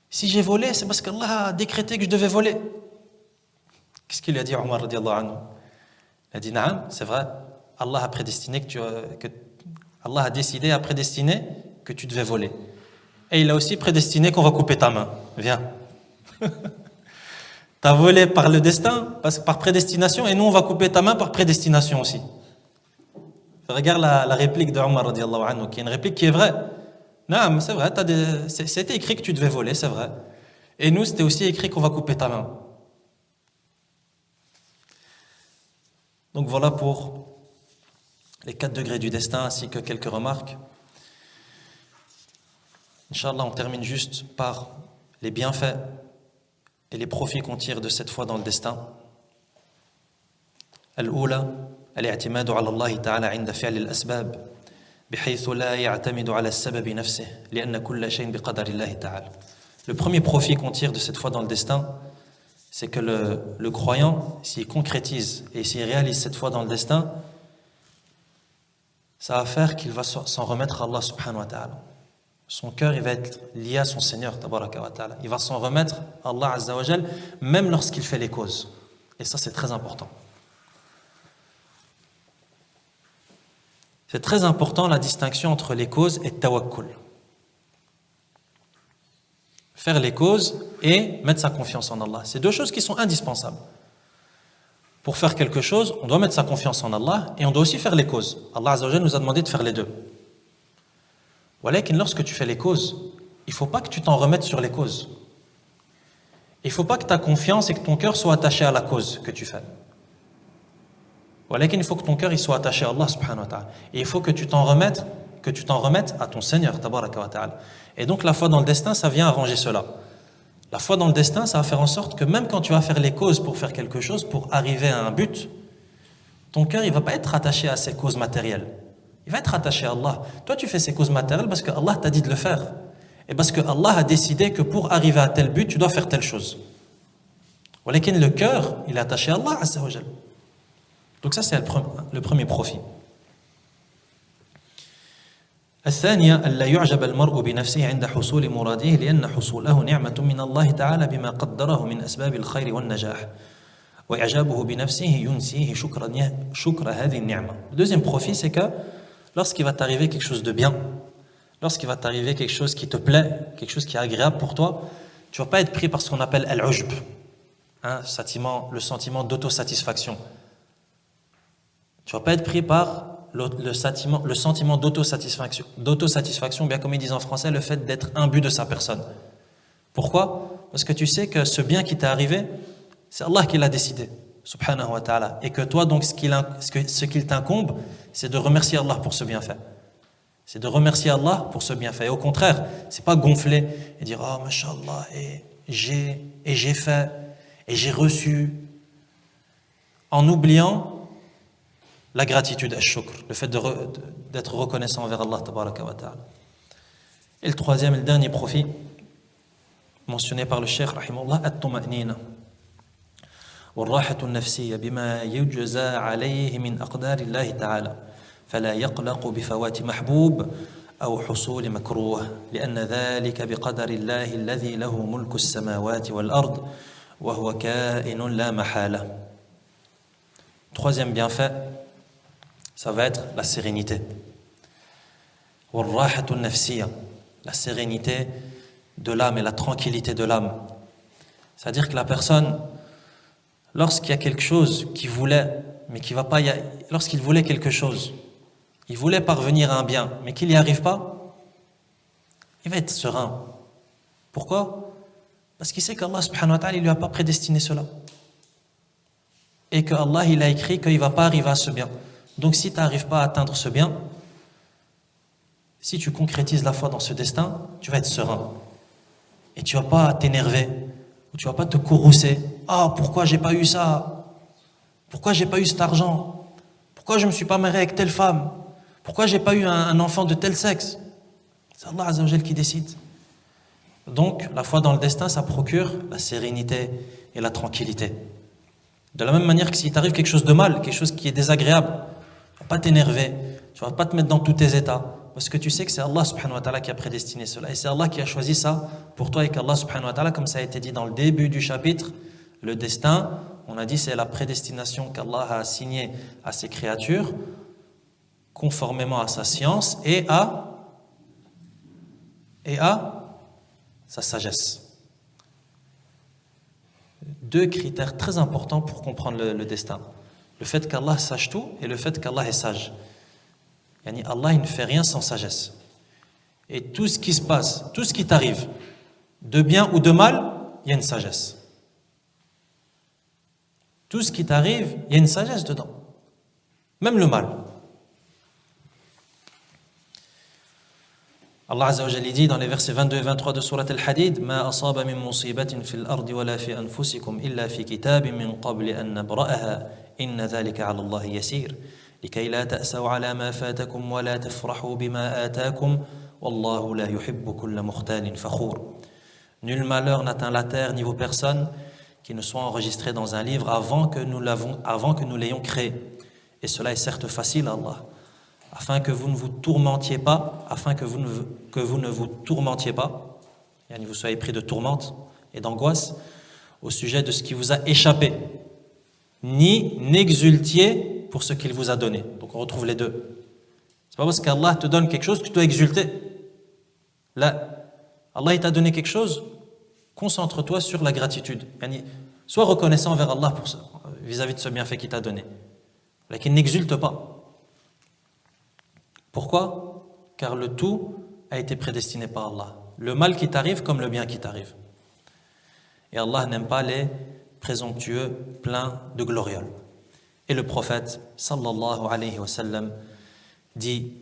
si j'ai volé, c'est parce qu'Allah a décrété que je devais voler. Qu'est-ce qu'il lui a dit, Omar radiallahu anhu? Il a dit, Naam, c'est vrai, Allah a prédestiné Allah a décidé, a prédestiné que tu devais voler. Et il a aussi prédestiné qu'on va couper ta main. Viens. T'as volé par le destin, par prédestination, et nous on va couper ta main par prédestination aussi. Regarde la réplique de Omar radiallahu anhu, qui est une réplique qui est vraie. Non, c'est vrai, c'était écrit que tu devais voler, c'est vrai. Et nous, c'était aussi écrit qu'on va couper ta main. Donc voilà pour les 4 degrés du destin, ainsi que quelques remarques. Inch'Allah, on termine juste par les bienfaits et les profits qu'on tire de cette foi dans le destin. Al-Oula, الاعتماد على الله تعالى عند فعل الأسباب بحيث لا يعتمد على السبب نفسه لأن كل شيء بقدر الله تعالى. Le premier profit qu'on tire de cette foi dans le destin, c'est que le croyant, s'il concrétise et s'il réalise cette foi dans le destin, ça va faire qu'il va s'en remettre à Allah subhanahu wa ta'ala. Son cœur, il va être lié à son Seigneur, tabaraka wa ta'ala. Il va s'en remettre à Allah azza wa jal, même lorsqu'il fait les causes. Et ça, c'est très important. C'est très important la distinction entre les causes et tawakkul. Faire les causes et mettre sa confiance en Allah. C'est deux choses qui sont indispensables. Pour faire quelque chose, on doit mettre sa confiance en Allah et on doit aussi faire les causes. Allah azza wa jal nous a demandé de faire les deux. Voilà que lorsque tu fais les causes, il ne faut pas que tu t'en remettes sur les causes. Il ne faut pas que ta confiance et que ton cœur soient attachés à la cause que tu fais. Voilà qu'il faut que ton cœur il soit attaché à Allah subhanahu wa ta'ala. Et il faut que tu t'en remettes, que tu t'en remettes à ton Seigneur, tabaraka wa ta'ala. Et donc la foi dans le destin, ça vient arranger cela. La foi dans le destin, ça va faire en sorte que même quand tu vas faire les causes pour faire quelque chose, pour arriver à un but, ton cœur, il ne va pas être attaché à ces causes matérielles. Il va être attaché à Allah. Toi, tu fais ces causes matérielles parce que Allah t'a dit de le faire. Et parce que Allah a décidé que pour arriver à tel but, tu dois faire telle chose. Walakin le cœur, il est attaché à Allah, azza wa jal. Donc ça, c'est le premier profit. الثانية ألا يعجب المرء بنفسه عند حصول مراده لأن حصوله نعمة من الله تعالى بما قدره من أسباب الخير والنجاح وإعجابه بنفسه ينسيه شكر هذه النعمة. Le deuxième profit, c'est que lorsqu'il va t'arriver quelque chose de bien, lorsqu'il va t'arriver quelque chose qui te plaît, quelque chose qui est agréable pour toi, tu ne vas pas être pris par ce qu'on appelle al-ujb, le sentiment d'autosatisfaction. Tu ne vas pas être pris par le sentiment d'autosatisfaction, bien comme ils disent en français, le fait d'être imbu de sa personne. Pourquoi? Parce que tu sais que ce bien qui t'est arrivé, c'est Allah qui l'a décidé, subhanahu wa ta'ala. Et que toi, donc, ce qu'il t'incombe, c'est de remercier Allah pour ce bienfait. C'est de remercier Allah pour ce bienfait. Et au contraire, c'est pas gonfler et dire « Ah, mashallah, et j'ai fait, et j'ai reçu », en oubliant la gratitude, al-shukr, le fait d'être reconnaissant envers Allah, tabaraka wa ta'ala. Et le troisième et le dernier profit, mentionné par le cheikh, rahimahullah, at-tuma'nina. والراحة النفسية بما يجزى عليه من أقدار الله تعالى فلا يقلق بفوات محبوب أو حصول مكروه لأن ذلك بقدر الله الذي له ملك السماوات والأرض وهو كائن لا محالة. Troisième bienfait, ça va être la sérénité. والراحة النفسية, la sérénité de l'âme et la tranquillité de l'âme. C'est-à-dire que la personne, lorsqu'il y a quelque chose qu'il voulait, mais qui va pas, lorsqu'il voulait quelque chose, il voulait parvenir à un bien, mais qu'il n'y arrive pas, il va être serein. Pourquoi? Parce qu'il sait qu'Allah subhanahu wa ta'ala, il lui a pas prédestiné cela. Et que Allah, il a écrit qu'il ne va pas arriver à ce bien. Donc si tu n'arrives pas à atteindre ce bien, si tu concrétises la foi dans ce destin, tu vas être serein. Et tu ne vas pas t'énerver, ou tu ne vas pas te courroucer. Ah, pourquoi j'ai pas eu ça? Pourquoi j'ai pas eu cet argent? Pourquoi je ne me suis pas marié avec telle femme? Pourquoi j'ai pas eu un enfant de tel sexe? C'est Allah Azza wa Jal qui décide. Donc, la foi dans le destin, ça procure la sérénité et la tranquillité. De la même manière que si t'arrive quelque chose de mal, quelque chose qui est désagréable, tu ne vas pas t'énerver, tu ne vas pas te mettre dans tous tes états, parce que tu sais que c'est Allah subhanahu wa ta'ala qui a prédestiné cela, et c'est Allah qui a choisi ça pour toi, et qu'Allah subhanahu wa ta'ala, comme ça a été dit dans le début du chapitre, le destin, on a dit c'est la prédestination qu'Allah a assignée à ses créatures, conformément à sa science et à sa sagesse. Deux critères très importants pour comprendre le destin. Le fait qu'Allah sache tout et le fait qu'Allah est sage. Yani Allah, il ne fait rien sans sagesse. Et tout ce qui se passe, tout ce qui t'arrive, de bien ou de mal, il y a une sagesse. Tout ce qui t'arrive, il y a une sagesse dedans. Même le mal. Allah Azza wa Jalla dit dans les versets 22 et 23 de Surat Al-Hadid ما أصاب من مصيبة في الأرض ولا في أنفسكم إلا في كتاب من قبل أن نبرأها إن ذلك على الله يسير لكي لا تأسوا على ما فاتكم ولا تفرحوا بما آتاكم والله لا يحب كل مختال فخور. Nul malheur n'atteint la terre ni vos personnes qui ne soient enregistrés dans un livre avant que nous l'ayons créé. Et cela est certes facile à Allah. Afin que vous ne vous tourmentiez pas, et vous soyez pris de tourmente et d'angoisse au sujet de ce qui vous a échappé, ni n'exultiez pour ce qu'il vous a donné. Donc on retrouve les deux. C'est pas parce qu'Allah te donne quelque chose que tu dois exulter. Là, Allah il t'a donné quelque chose, concentre-toi sur la gratitude. Sois reconnaissant envers Allah vis-à-vis de ce bienfait qu'il t'a donné. Là, qu'il n'exulte pas. Pourquoi? Car le tout a été prédestiné par Allah. Le mal qui t'arrive comme le bien qui t'arrive. Et Allah n'aime pas les présomptueux pleins de glorioles. Et le prophète, sallallahu alayhi wa sallam, dit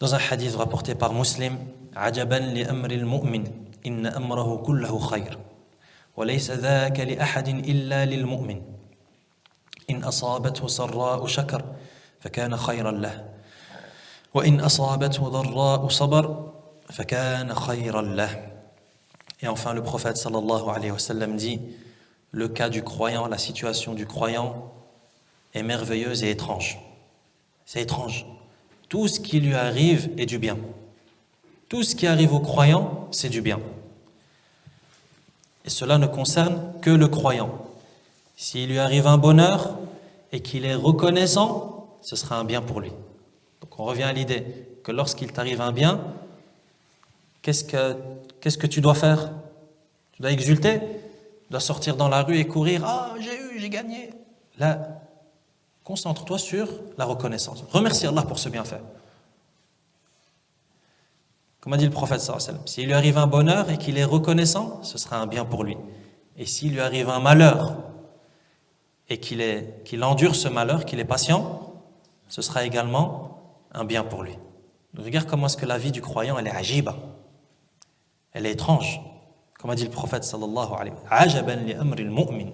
Dans un hadith rapporté par Muslim, عجبا لأمر المؤمن إن أمره كله خير وليس ذاك لأحد إلا للمؤمن إن أصابته سراء شكر فكان خيرا له وإن أصابته ضراء صبر فكان خيرا له. Et enfin le prophète sallallahu alayhi wa sallam dit: le cas du croyant, la situation du croyant est merveilleuse et étrange. C'est étrange. Tout ce qui lui arrive est du bien. Tout ce qui arrive au croyant, c'est du bien. Et cela ne concerne que le croyant. S'il lui arrive un bonheur et qu'il est reconnaissant, ce sera un bien pour lui. Donc on revient à l'idée que lorsqu'il t'arrive un bien, qu'est-ce que tu dois faire? Tu dois exulter, tu dois sortir dans la rue et courir: ah, j'ai gagné. Là, concentre-toi sur la reconnaissance. Remercie Allah pour ce bienfait. Comme a dit le prophète sallallahu alayhi wa sallam, s'il lui arrive un bonheur et qu'il est reconnaissant, ce sera un bien pour lui. Et s'il lui arrive un malheur et qu'il endure ce malheur, qu'il est patient, ce sera également un bien pour lui. Donc, regarde comment est-ce que la vie du croyant, elle est ajiba. Elle est étrange. Comme a dit le prophète sallallahu alayhi wa sallam, ajaban li amri al-mu'min.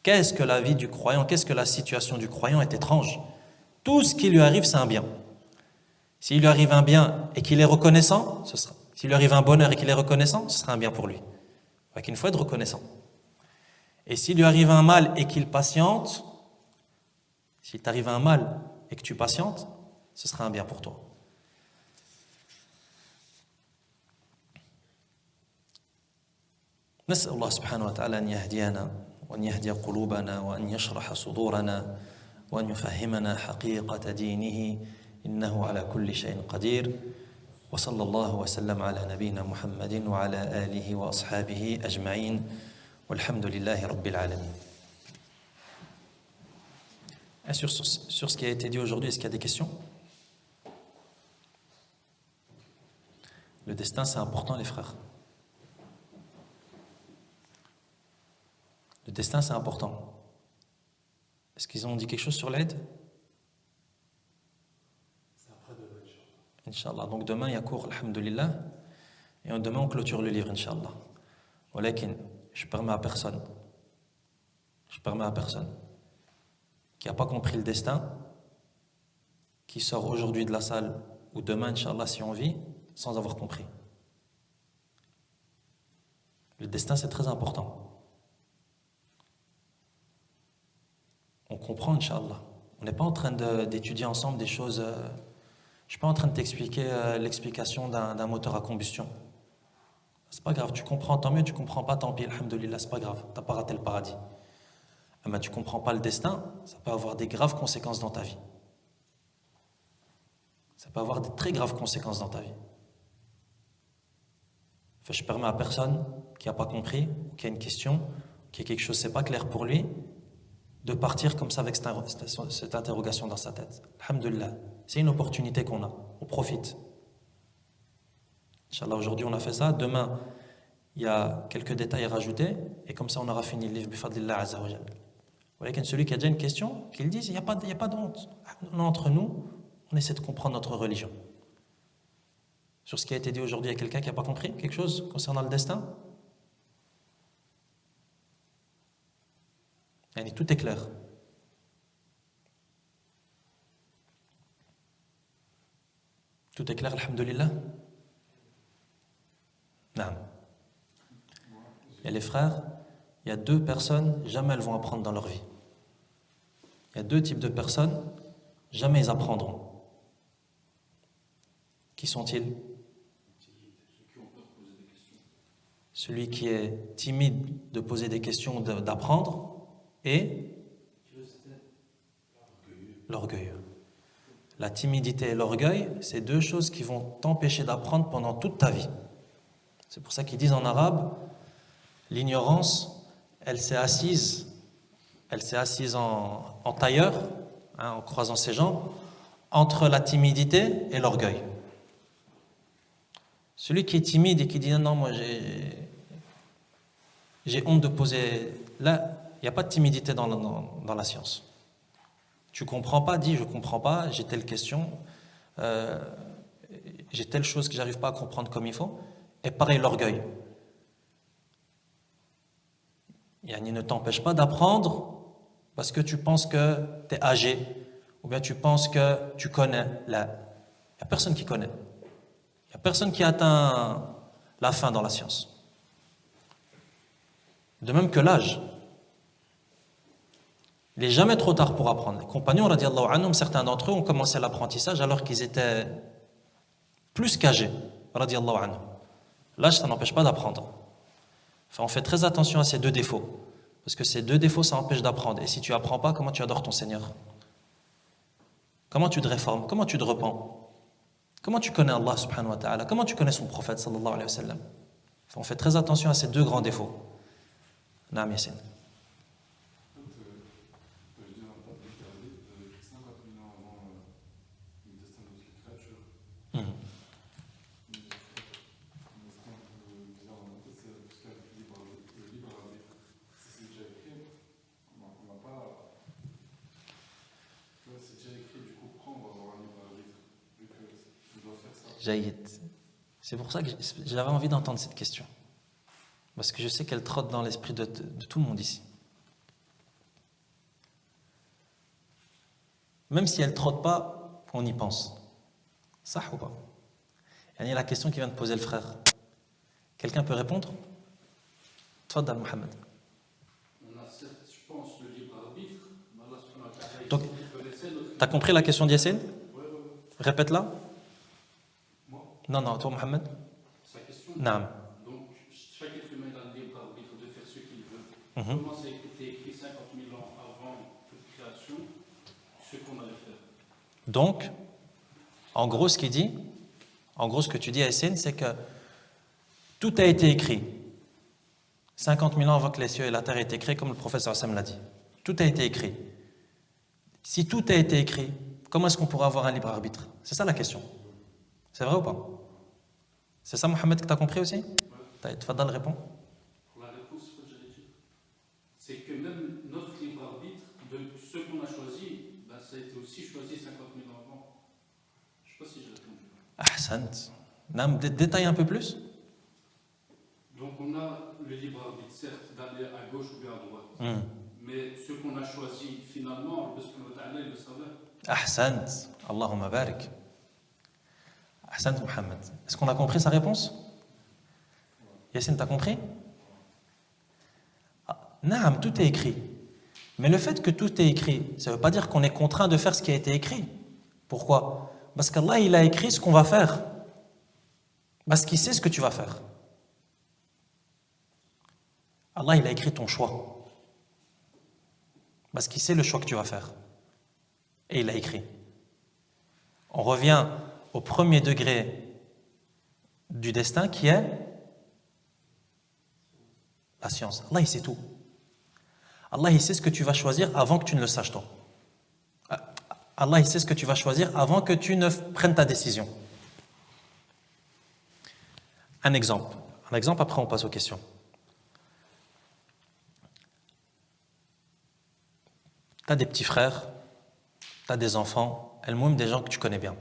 Qu'est-ce que la vie du croyant, qu'est-ce que la situation du croyant est étrange. Tout ce qui lui arrive, c'est un bien. S'il lui arrive un bien et qu'il est reconnaissant, s'il lui arrive un bonheur et qu'il est reconnaissant, ce sera un bien pour lui. Donc il faut être reconnaissant. Et s'il lui arrive un mal et qu'il patiente, s'il t'arrive un mal et que tu patientes, ce sera un bien pour toi. نسأل الله سبحانه وتعالى أن يهدينا وأن يهدي قلوبنا وأن يشرح صدورنا وأن يفهمنا حقيقة دينه إنه على كل شيء قدير وصلى الله وسلم على نبينا محمد وعلى آله وأصحابه أجمعين والحمد لله رب العالمين. Sur ce qui a été dit aujourd'hui, est-ce qu'il y a des questions? Le destin, c'est important, les frères. Le destin, c'est important. Est-ce qu'ils ont dit quelque chose sur l'aide? C'est après demain, Inch'Allah. Donc demain, il y a cours, alhamdulillah. Et demain, on clôture le livre, Inch'Allah. Walakin, je permets à personne qui n'a pas compris le destin, qui sort aujourd'hui de la salle, ou demain, Inch'Allah, si on vit, sans avoir compris. Le destin, c'est très important. On comprend, Inch'Allah. On n'est pas en train d'étudier ensemble des choses. Je ne suis pas en train de t'expliquer l'explication d'un moteur à combustion. C'est pas grave, tu comprends, tant mieux, tu comprends pas, tant pis, alhamdoulilah, c'est pas grave, tu n'as pas raté le paradis. Mais tu ne comprends pas le destin, ça peut avoir des graves conséquences dans ta vie. Ça peut avoir des très graves conséquences dans ta vie. Enfin, je permets à personne qui n'a pas compris, ou qui a une question, qui a quelque chose, c'est pas clair pour lui, de partir comme ça avec cette interrogation dans sa tête. Alhamdulillah, c'est une opportunité qu'on a, on profite. Inch'Allah, aujourd'hui on a fait ça, demain il y a quelques détails à rajouter, et comme ça on aura fini le livre bifadlillah azza wa jal. Voilà, celui qui a déjà une question, qu'il dise, il n'y a pas de honte. Entre nous, on essaie de comprendre notre religion. Sur ce qui a été dit aujourd'hui, il y a quelqu'un qui n'a pas compris quelque chose concernant le destin? Allez, tout est clair. Tout est clair, alhamdulillah. Non. Et les frères, il y a deux personnes, jamais elles vont apprendre dans leur vie. Il y a deux types de personnes, jamais ils apprendront. Qui sont-ils? Celui qui est timide de poser des questions, d'apprendre, et l'orgueil. La timidité et l'orgueil, c'est deux choses qui vont t'empêcher d'apprendre pendant toute ta vie. C'est pour ça qu'ils disent en arabe, l'ignorance, elle s'est assise en tailleur, en croisant ses jambes, entre la timidité et l'orgueil. Celui qui est timide et qui dit non, moi j'ai honte de poser. Là, il n'y a pas de timidité dans la science. Tu comprends pas, dis je comprends pas, j'ai telle question. j'ai telle chose que j'arrive pas à comprendre comme il faut. Et pareil, l'orgueil. Yani ne t'empêche pas d'apprendre parce que tu penses que tu es âgé ou bien tu penses que tu connais. Là, il n'y a personne qui connaît. Il n'y a personne qui atteint la fin dans la science. De même que l'âge. Il n'est jamais trop tard pour apprendre. Les compagnons, radiallahu anhum, certains d'entre eux ont commencé l'apprentissage alors qu'ils étaient plus qu'âgés, radiallahu anhum. L'âge, ça n'empêche pas d'apprendre. Enfin, on fait très attention à ces deux défauts. Parce que ces deux défauts, ça empêche d'apprendre. Et si tu n'apprends pas, comment tu adores ton Seigneur? Comment tu te réformes? Comment tu te repens? Comment tu connais Allah subhanahu wa ta'ala? Comment tu connais son prophète sallallahu alayhi wa sallam? Enfin, on fait très attention à ces deux grands défauts. Naam Yassine. Jaïd. C'est pour ça que j'avais envie d'entendre cette question. Parce que je sais qu'elle trotte dans l'esprit de tout le monde ici. Même si elle ne trotte pas, on y pense. Ça ou pas? Il y a la question qui vient de poser le frère. Quelqu'un peut répondre? Tfadal Mohamed. On a certes, je pense, le libre arbitre, mais Allah subhanahu wa ta'ala, donc, tu as compris la question d'Yassine? Oui. Répète-la. Moi? Non, toi Mohamed? Sa question? Naam. Donc, chaque être humain a le libre arbitre de faire ce qu'il veut. Comment ça a été écrit 50 000 ans avant toute création, ce qu'on allait faire? Donc, en gros, ce que tu dis à Yassine, c'est que tout a été écrit. 50 000 ans avant que les cieux et la terre aient été créés, comme le professeur Hassan l'a dit. Tout a été écrit. Si tout a été écrit, comment est-ce qu'on pourrait avoir un libre arbitre? C'est ça la question. C'est vrai ou pas? C'est ça, Mohamed, que tu as compris aussi? Tfadal, réponds. La réponse, c'est ce que j'allais dire. C'est que même notre libre arbitre, de ce qu'on a choisi, ben, ça a été aussi choisi 50 000 ans avant. Je ne sais pas si j'ai répondu. Ahsant. Nam, détaille un peu plus. Donc on a le libre arbitre, certes, d'aller à gauche ou bien à droite. Mais ce qu'on a choisi finalement, Allah subhanahu wa ta'ala, il le savait. Ahsant. Allahumma barik. Ahsant Mohamed. Est-ce qu'on a compris sa réponse? Yassine, t'as compris? Naam, tout est écrit. Mais le fait que tout est écrit, ça ne veut pas dire qu'on est contraint de faire ce qui a été écrit. Pourquoi? Parce qu'Allah, il a écrit ce qu'on va faire. Parce qu'il sait ce que tu vas faire. Allah, il a écrit ton choix. Parce qu'il sait le choix que tu vas faire. Et il a écrit. On revient au premier degré du destin qui est la science. Allah, il sait tout. Allah, il sait ce que tu vas choisir avant que tu ne le saches toi. Allah, il sait ce que tu vas choisir avant que tu ne prennes ta décision. Un exemple, après on passe aux questions. Tu as des petits frères, tu as des enfants, même des gens que tu connais bien.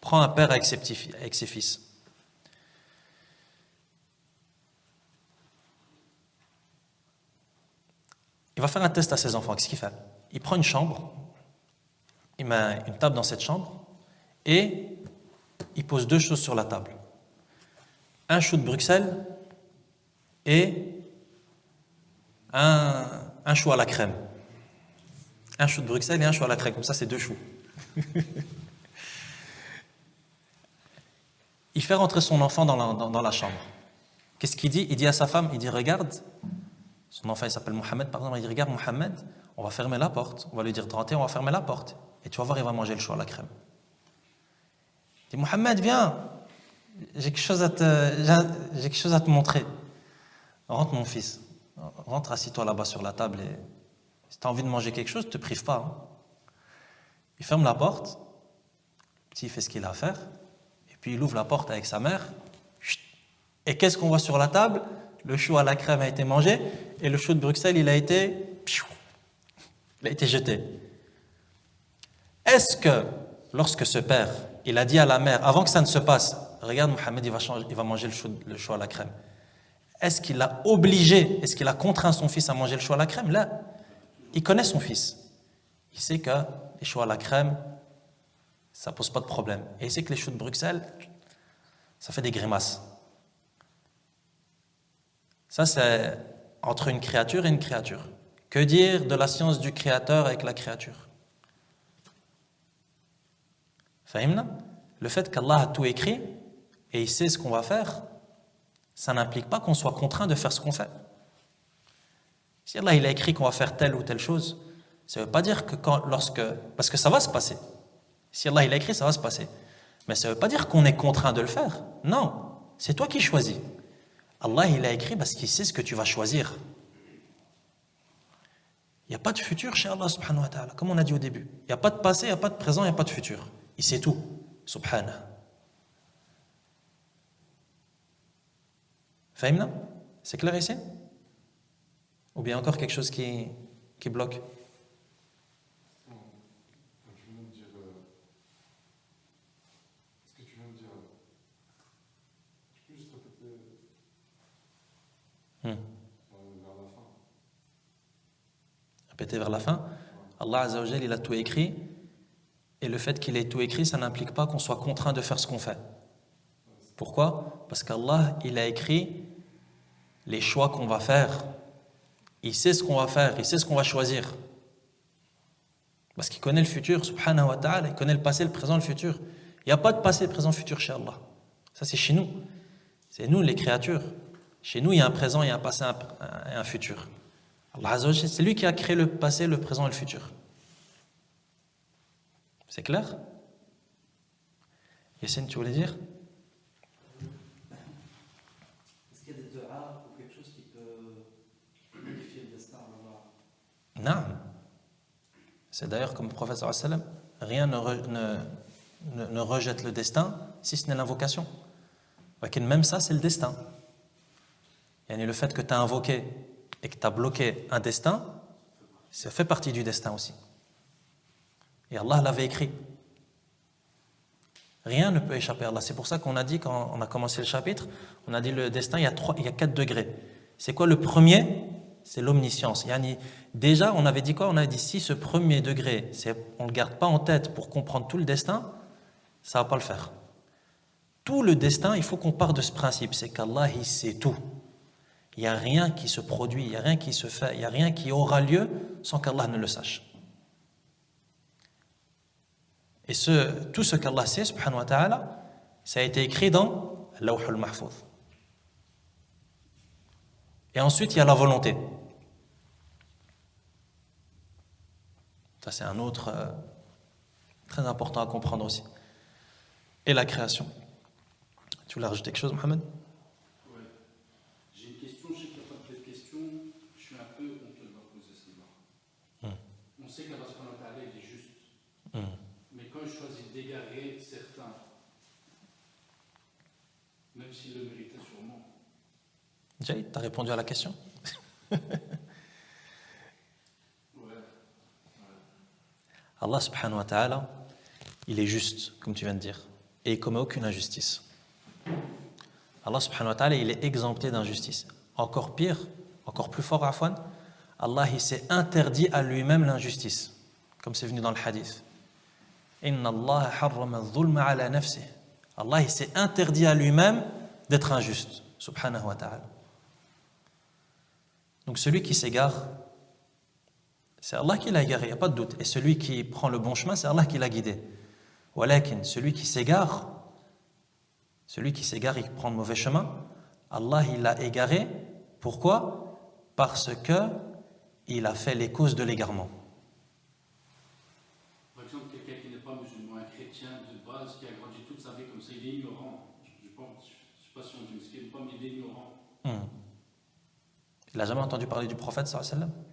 Prends un père avec ses fils. Il va faire un test à ses enfants. Qu'est-ce qu'il fait? Il prend une chambre, il met une table dans cette chambre et il pose deux choses sur la table. Un chou de Bruxelles et un chou à la crème. Un chou de Bruxelles et un chou à la crème, comme ça c'est deux choux. Il fait rentrer son enfant dans la chambre. Qu'est-ce qu'il dit? Il dit à sa femme, il dit regarde, son enfant il s'appelle Mohamed par exemple, il dit regarde Mohamed, on va fermer la porte, on va lui dire de rentrer, on va fermer la porte. Et tu vas voir, il va manger le chou à la crème. Il dit Mohamed, viens, j'ai quelque chose à te montrer. Rentre mon fils, rentre, assis-toi là-bas sur la table et si tu as envie de manger quelque chose, ne te prive pas. Hein. Il ferme la porte, le petit il fait ce qu'il a à faire, et puis il ouvre la porte avec sa mère. Et qu'est-ce qu'on voit sur la table? Le chou à la crème a été mangé et le chou de Bruxelles, il a été jeté. Est-ce que lorsque ce père, il a dit à la mère, avant que ça ne se passe, regarde Mohamed, il va manger le choix à la crème. Est-ce qu'il a obligé, est-ce qu'il a contraint son fils à manger le choix à la crème? Là, il connaît son fils. Il sait que les choux à la crème, ça ne pose pas de problème. Et il sait que les choux de Bruxelles, ça fait des grimaces. Ça, c'est entre une créature et une créature. Que dire de la science du créateur avec la créature? Fahimna? Le fait qu'Allah a tout écrit et il sait ce qu'on va faire, ça n'implique pas qu'on soit contraint de faire ce qu'on fait. Si Allah il a écrit qu'on va faire telle ou telle chose, ça ne veut pas dire que parce que ça va se passer. Si Allah il a écrit, ça va se passer. Mais ça ne veut pas dire qu'on est contraint de le faire. Non, c'est toi qui choisis. Allah il a écrit parce qu'il sait ce que tu vas choisir. Il n'y a pas de futur chez Allah subhanahu wa ta'ala, comme on a dit au début. Il n'y a pas de passé, il n'y a pas de présent, il n'y a pas de futur. Il sait tout, subhanahu. Fahimna? C'est clair ici? Ou bien encore quelque chose qui bloque? Répéter vers la fin. Allah Azza wa Jal, il a tout écrit. Et le fait qu'il ait tout écrit, ça n'implique pas qu'on soit contraint de faire ce qu'on fait. Pourquoi? Parce qu'Allah, il a écrit les choix qu'on va faire. Il sait ce qu'on va faire, il sait ce qu'on va choisir. Parce qu'il connaît le futur, subhanahu wa ta'ala, il connaît le passé, le présent, le futur. Il n'y a pas de passé, présent, futur chez Allah. Ça, c'est chez nous. C'est nous, les créatures. Chez nous, il y a un présent, il y a un passé et un futur. Allah Azza wa Jal, c'est lui qui a créé le passé, le présent et le futur. C'est clair? Yassine, tu voulais dire? Est-ce qu'il y a des du'a ou quelque chose qui peut modifier le destin d'Allah? Non. C'est d'ailleurs comme le prophète sallallahu alayhi wa sallam, rien ne rejette le destin si ce n'est l'invocation. Même ça, c'est le destin. Le fait que tu as invoqué et que tu as bloqué un destin, ça fait partie du destin aussi. Et Allah l'avait écrit. Rien ne peut échapper à Allah. C'est pour ça qu'on a dit, quand on a commencé le chapitre, on a dit le destin, il y a 4 degrés. C'est quoi le premier? C'est l'omniscience. Déjà, on avait dit quoi? On a dit si ce premier degré, on ne le garde pas en tête pour comprendre tout le destin, ça ne va pas le faire. Tout le destin, il faut qu'on parte de ce principe, c'est qu'Allah, il sait tout. Il n'y a rien qui se produit, il n'y a rien qui se fait, il n'y a rien qui aura lieu sans qu'Allah ne le sache. Et tout ce qu'Allah sait, subhanahu wa ta'ala, ça a été écrit dans Lawh al-Mahfouz. Et ensuite, il y a la volonté. Ça, c'est un autre très important à comprendre aussi. Et la création. Tu voulais rajouter quelque chose, Mohamed? Ouais. J'ai une question, je sais qu'il n'y a pas de question, je suis un peu honteux de la poser celle-là. On sait qu'Allah subhanahu wa ta'ala, il est juste. Mais quand il choisit d'égarer certains, même s'il le méritait sûrement. Jay, tu as répondu à la question? Allah subhanahu wa ta'ala, il est juste, comme tu viens de dire, et il ne commet aucune injustice. Allah subhanahu wa ta'ala, il est exempté d'injustice. Encore pire, encore plus fort, Afwan, Allah, il s'est interdit à lui-même l'injustice, comme c'est venu dans le hadith. Inna Allah harrama al-dhulma ala nafsih. Allah, il s'est interdit à lui-même d'être injuste, subhanahu wa ta'ala. Donc celui qui s'égare, c'est Allah qui l'a égaré, il n'y a pas de doute. Et celui qui prend le bon chemin, c'est Allah qui l'a guidé. Walakin, celui qui s'égare, il prend le mauvais chemin, Allah il l'a égaré. Pourquoi? Parce que il a fait les causes de l'égarement. Par exemple, quelqu'un qui n'est pas musulman, un chrétien de base, qui a grandi toute sa vie comme ça, il est ignorant. Je ne sais pas si on dit miskin ou pas, mais il est ignorant. Il n'a jamais entendu parler du prophète sallallahu alayhi wa sallam?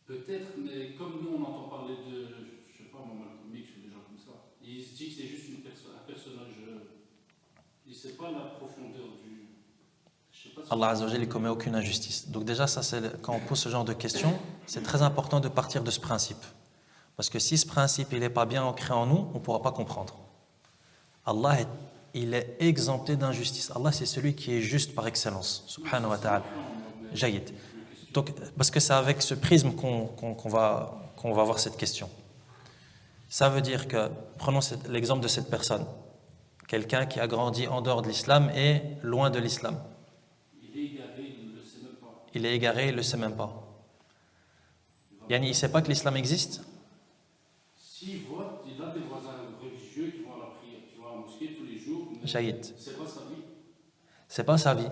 Peut-être, mais comme nous on entend parler de, je sais pas, Malcolm X ou des gens comme ça, il se dit que c'est juste un personnage, il ne sait pas la profondeur du... Je sais pas si Allah Azza wa Jalla, il ne commet aucune injustice. Donc déjà, ça, quand on pose ce genre de questions, c'est très important de partir de ce principe. Parce que si ce principe il n'est pas bien ancré en nous, on ne pourra pas comprendre. Allah, il est exempté d'injustice. Allah, c'est celui qui est juste par excellence. Subhanahu wa ta'ala. Jayyid. Donc, parce que c'est avec ce prisme qu'on va voir cette question. Ça veut dire que, prenons l'exemple de cette personne. Quelqu'un qui a grandi en dehors de l'islam et loin de l'islam. Il est égaré, il ne le sait même pas. Il est égaré, il ne le sait même pas. Yani, il ne sait pas que l'islam existe? S'il voit, il a des voisins religieux qui vont à la prière, qui vont à la mosquée tous les jours, mais Jayyid. c'est pas sa vie. C'est pas sa vie.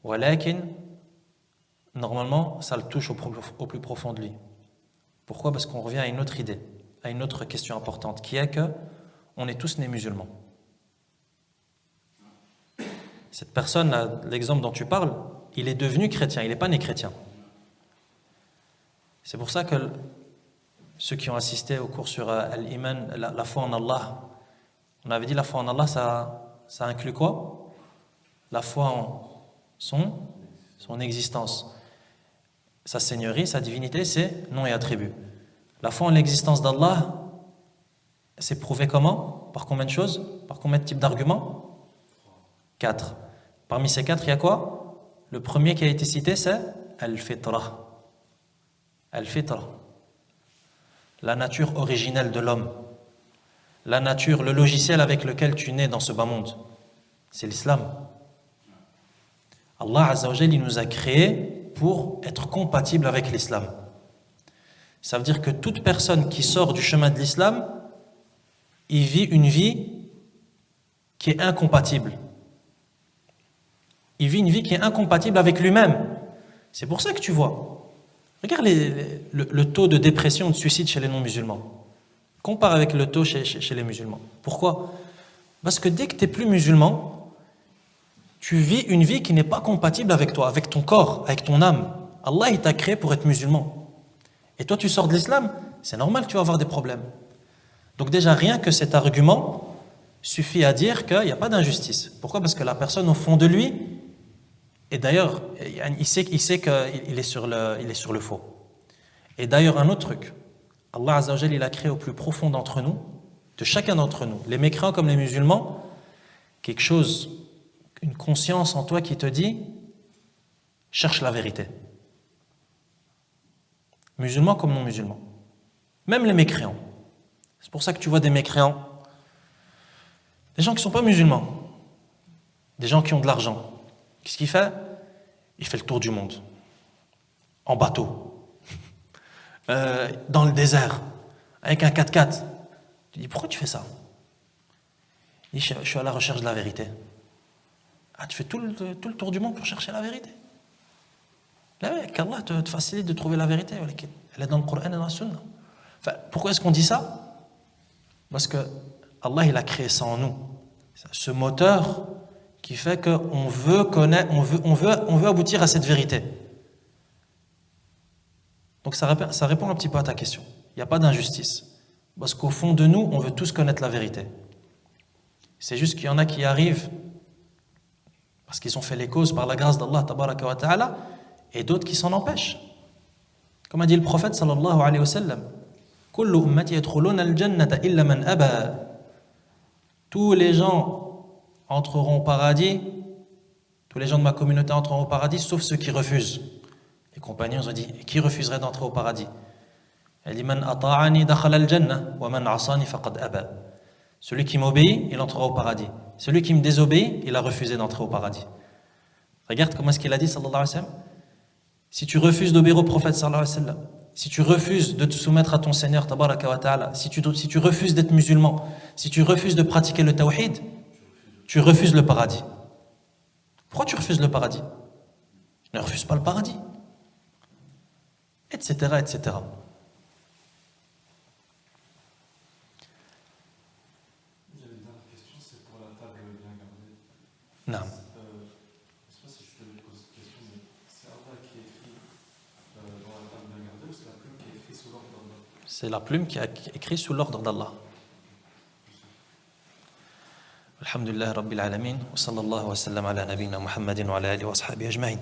Walakin, normalement, ça le touche au plus profond de lui. Pourquoi? Parce qu'on revient à une autre idée, à une autre question importante, qui est que on est tous nés musulmans. Cette personne, l'exemple dont tu parles, il est devenu chrétien, il n'est pas né chrétien. C'est pour ça que ceux qui ont assisté au cours sur Al-Iman, la foi en Allah, on avait dit la foi en Allah, ça inclut quoi? La foi en son existence. Sa seigneurie, sa divinité, c'est nom et attribut. La foi en l'existence d'Allah, c'est prouvé comment? Par combien de choses? Par combien de types d'arguments? 4. Parmi ces 4, il y a quoi? Le premier qui a été cité, c'est Al-Fitra. Al-Fitra. La nature originelle de l'homme. La nature, le logiciel avec lequel tu nais dans ce bas monde. C'est l'islam. Allah Azza wa Jalla, il nous a créés pour être compatibles avec l'islam. Ça veut dire que toute personne qui sort du chemin de l'islam, il vit une vie qui est incompatible. Il vit une vie qui est incompatible avec lui-même. C'est pour ça que tu vois. Regarde le taux de dépression, de suicide chez les non-musulmans. Compare avec le taux chez les musulmans. Pourquoi? Parce que dès que tu n'es plus musulman, tu vis une vie qui n'est pas compatible avec toi, avec ton corps, avec ton âme. Allah, il t'a créé pour être musulman. Et toi, tu sors de l'islam, c'est normal que tu vas avoir des problèmes. Donc déjà, rien que cet argument suffit à dire qu'il n'y a pas d'injustice. Pourquoi? Parce que la personne, au fond de lui, et d'ailleurs, il sait qu'il est sur le faux. Et d'ailleurs, un autre truc, Allah Azza wa Jalla, il a créé au plus profond d'entre nous, de chacun d'entre nous, les mécréants comme les musulmans, quelque chose, une conscience en toi qui te dit, cherche la vérité. Musulmans comme non musulmans. Même les mécréants. C'est pour ça que tu vois des mécréants, des gens qui ne sont pas musulmans, des gens qui ont de l'argent. Qu'est-ce qu'il fait? Il fait le tour du monde, en bateau, dans le désert, avec un 4x4. Tu dis, pourquoi tu fais ça? Il dit, je suis à la recherche de la vérité. Ah, tu fais tout le tour du monde pour chercher la vérité? Qu'Allah te facilite de trouver la vérité. Elle est dans le Coran et dans la Sunna. Enfin, pourquoi est-ce qu'on dit ça? Parce que Allah, il a créé ça en nous. Ce moteur qui fait qu'on veut connaître, on veut aboutir à cette vérité. Donc ça répond un petit peu à ta question. Il n'y a pas d'injustice. Parce qu'au fond de nous, on veut tous connaître la vérité. C'est juste qu'il y en a qui arrivent parce qu'ils ont fait les causes par la grâce d'Allah tabaraka wa ta'ala, et d'autres qui s'en empêchent. Comme a dit le prophète sallallahu alayhi wa sallam, kullu ummati yadkhuluna al-jannata illa man aba. Tous les gens entreront au paradis, tous les gens de ma communauté entreront au paradis, sauf ceux qui refusent. Les compagnons ont dit, qui refuserait d'entrer au paradis? Elle dit, man ata'ani dakhala al-jannah wa man asani faqad aba. Celui qui m'obéit, il entrera au paradis. Celui qui me désobéit, il a refusé d'entrer au paradis. Regarde comment est-ce qu'il a dit, sallallahu alayhi wa sallam. Si tu refuses d'obéir au prophète, sallallahu alayhi wa sallam, si tu refuses de te soumettre à ton Seigneur, tabaraka wa ta'ala, si tu refuses d'être musulman, si tu refuses de pratiquer le tawhid, tu refuses le paradis. Pourquoi tu refuses le paradis? Ne refuse pas le paradis. Etc., etc. J'avais une dernière question, c'est pour la table bien gardée. Non. Je ne sais pas si je te pose cette question, mais c'est Allah qui écrit dans la table bien gardée ou c'est la plume qui est écrite sous l'ordre d'Allah? C'est la plume qui a écrit sous l'ordre d'Allah. Alhamdulillah Rabbil Alamin, wa sallallahu wa sallam ala nabina Muhammadin wa ala alihi wa ashabihi ajma'in.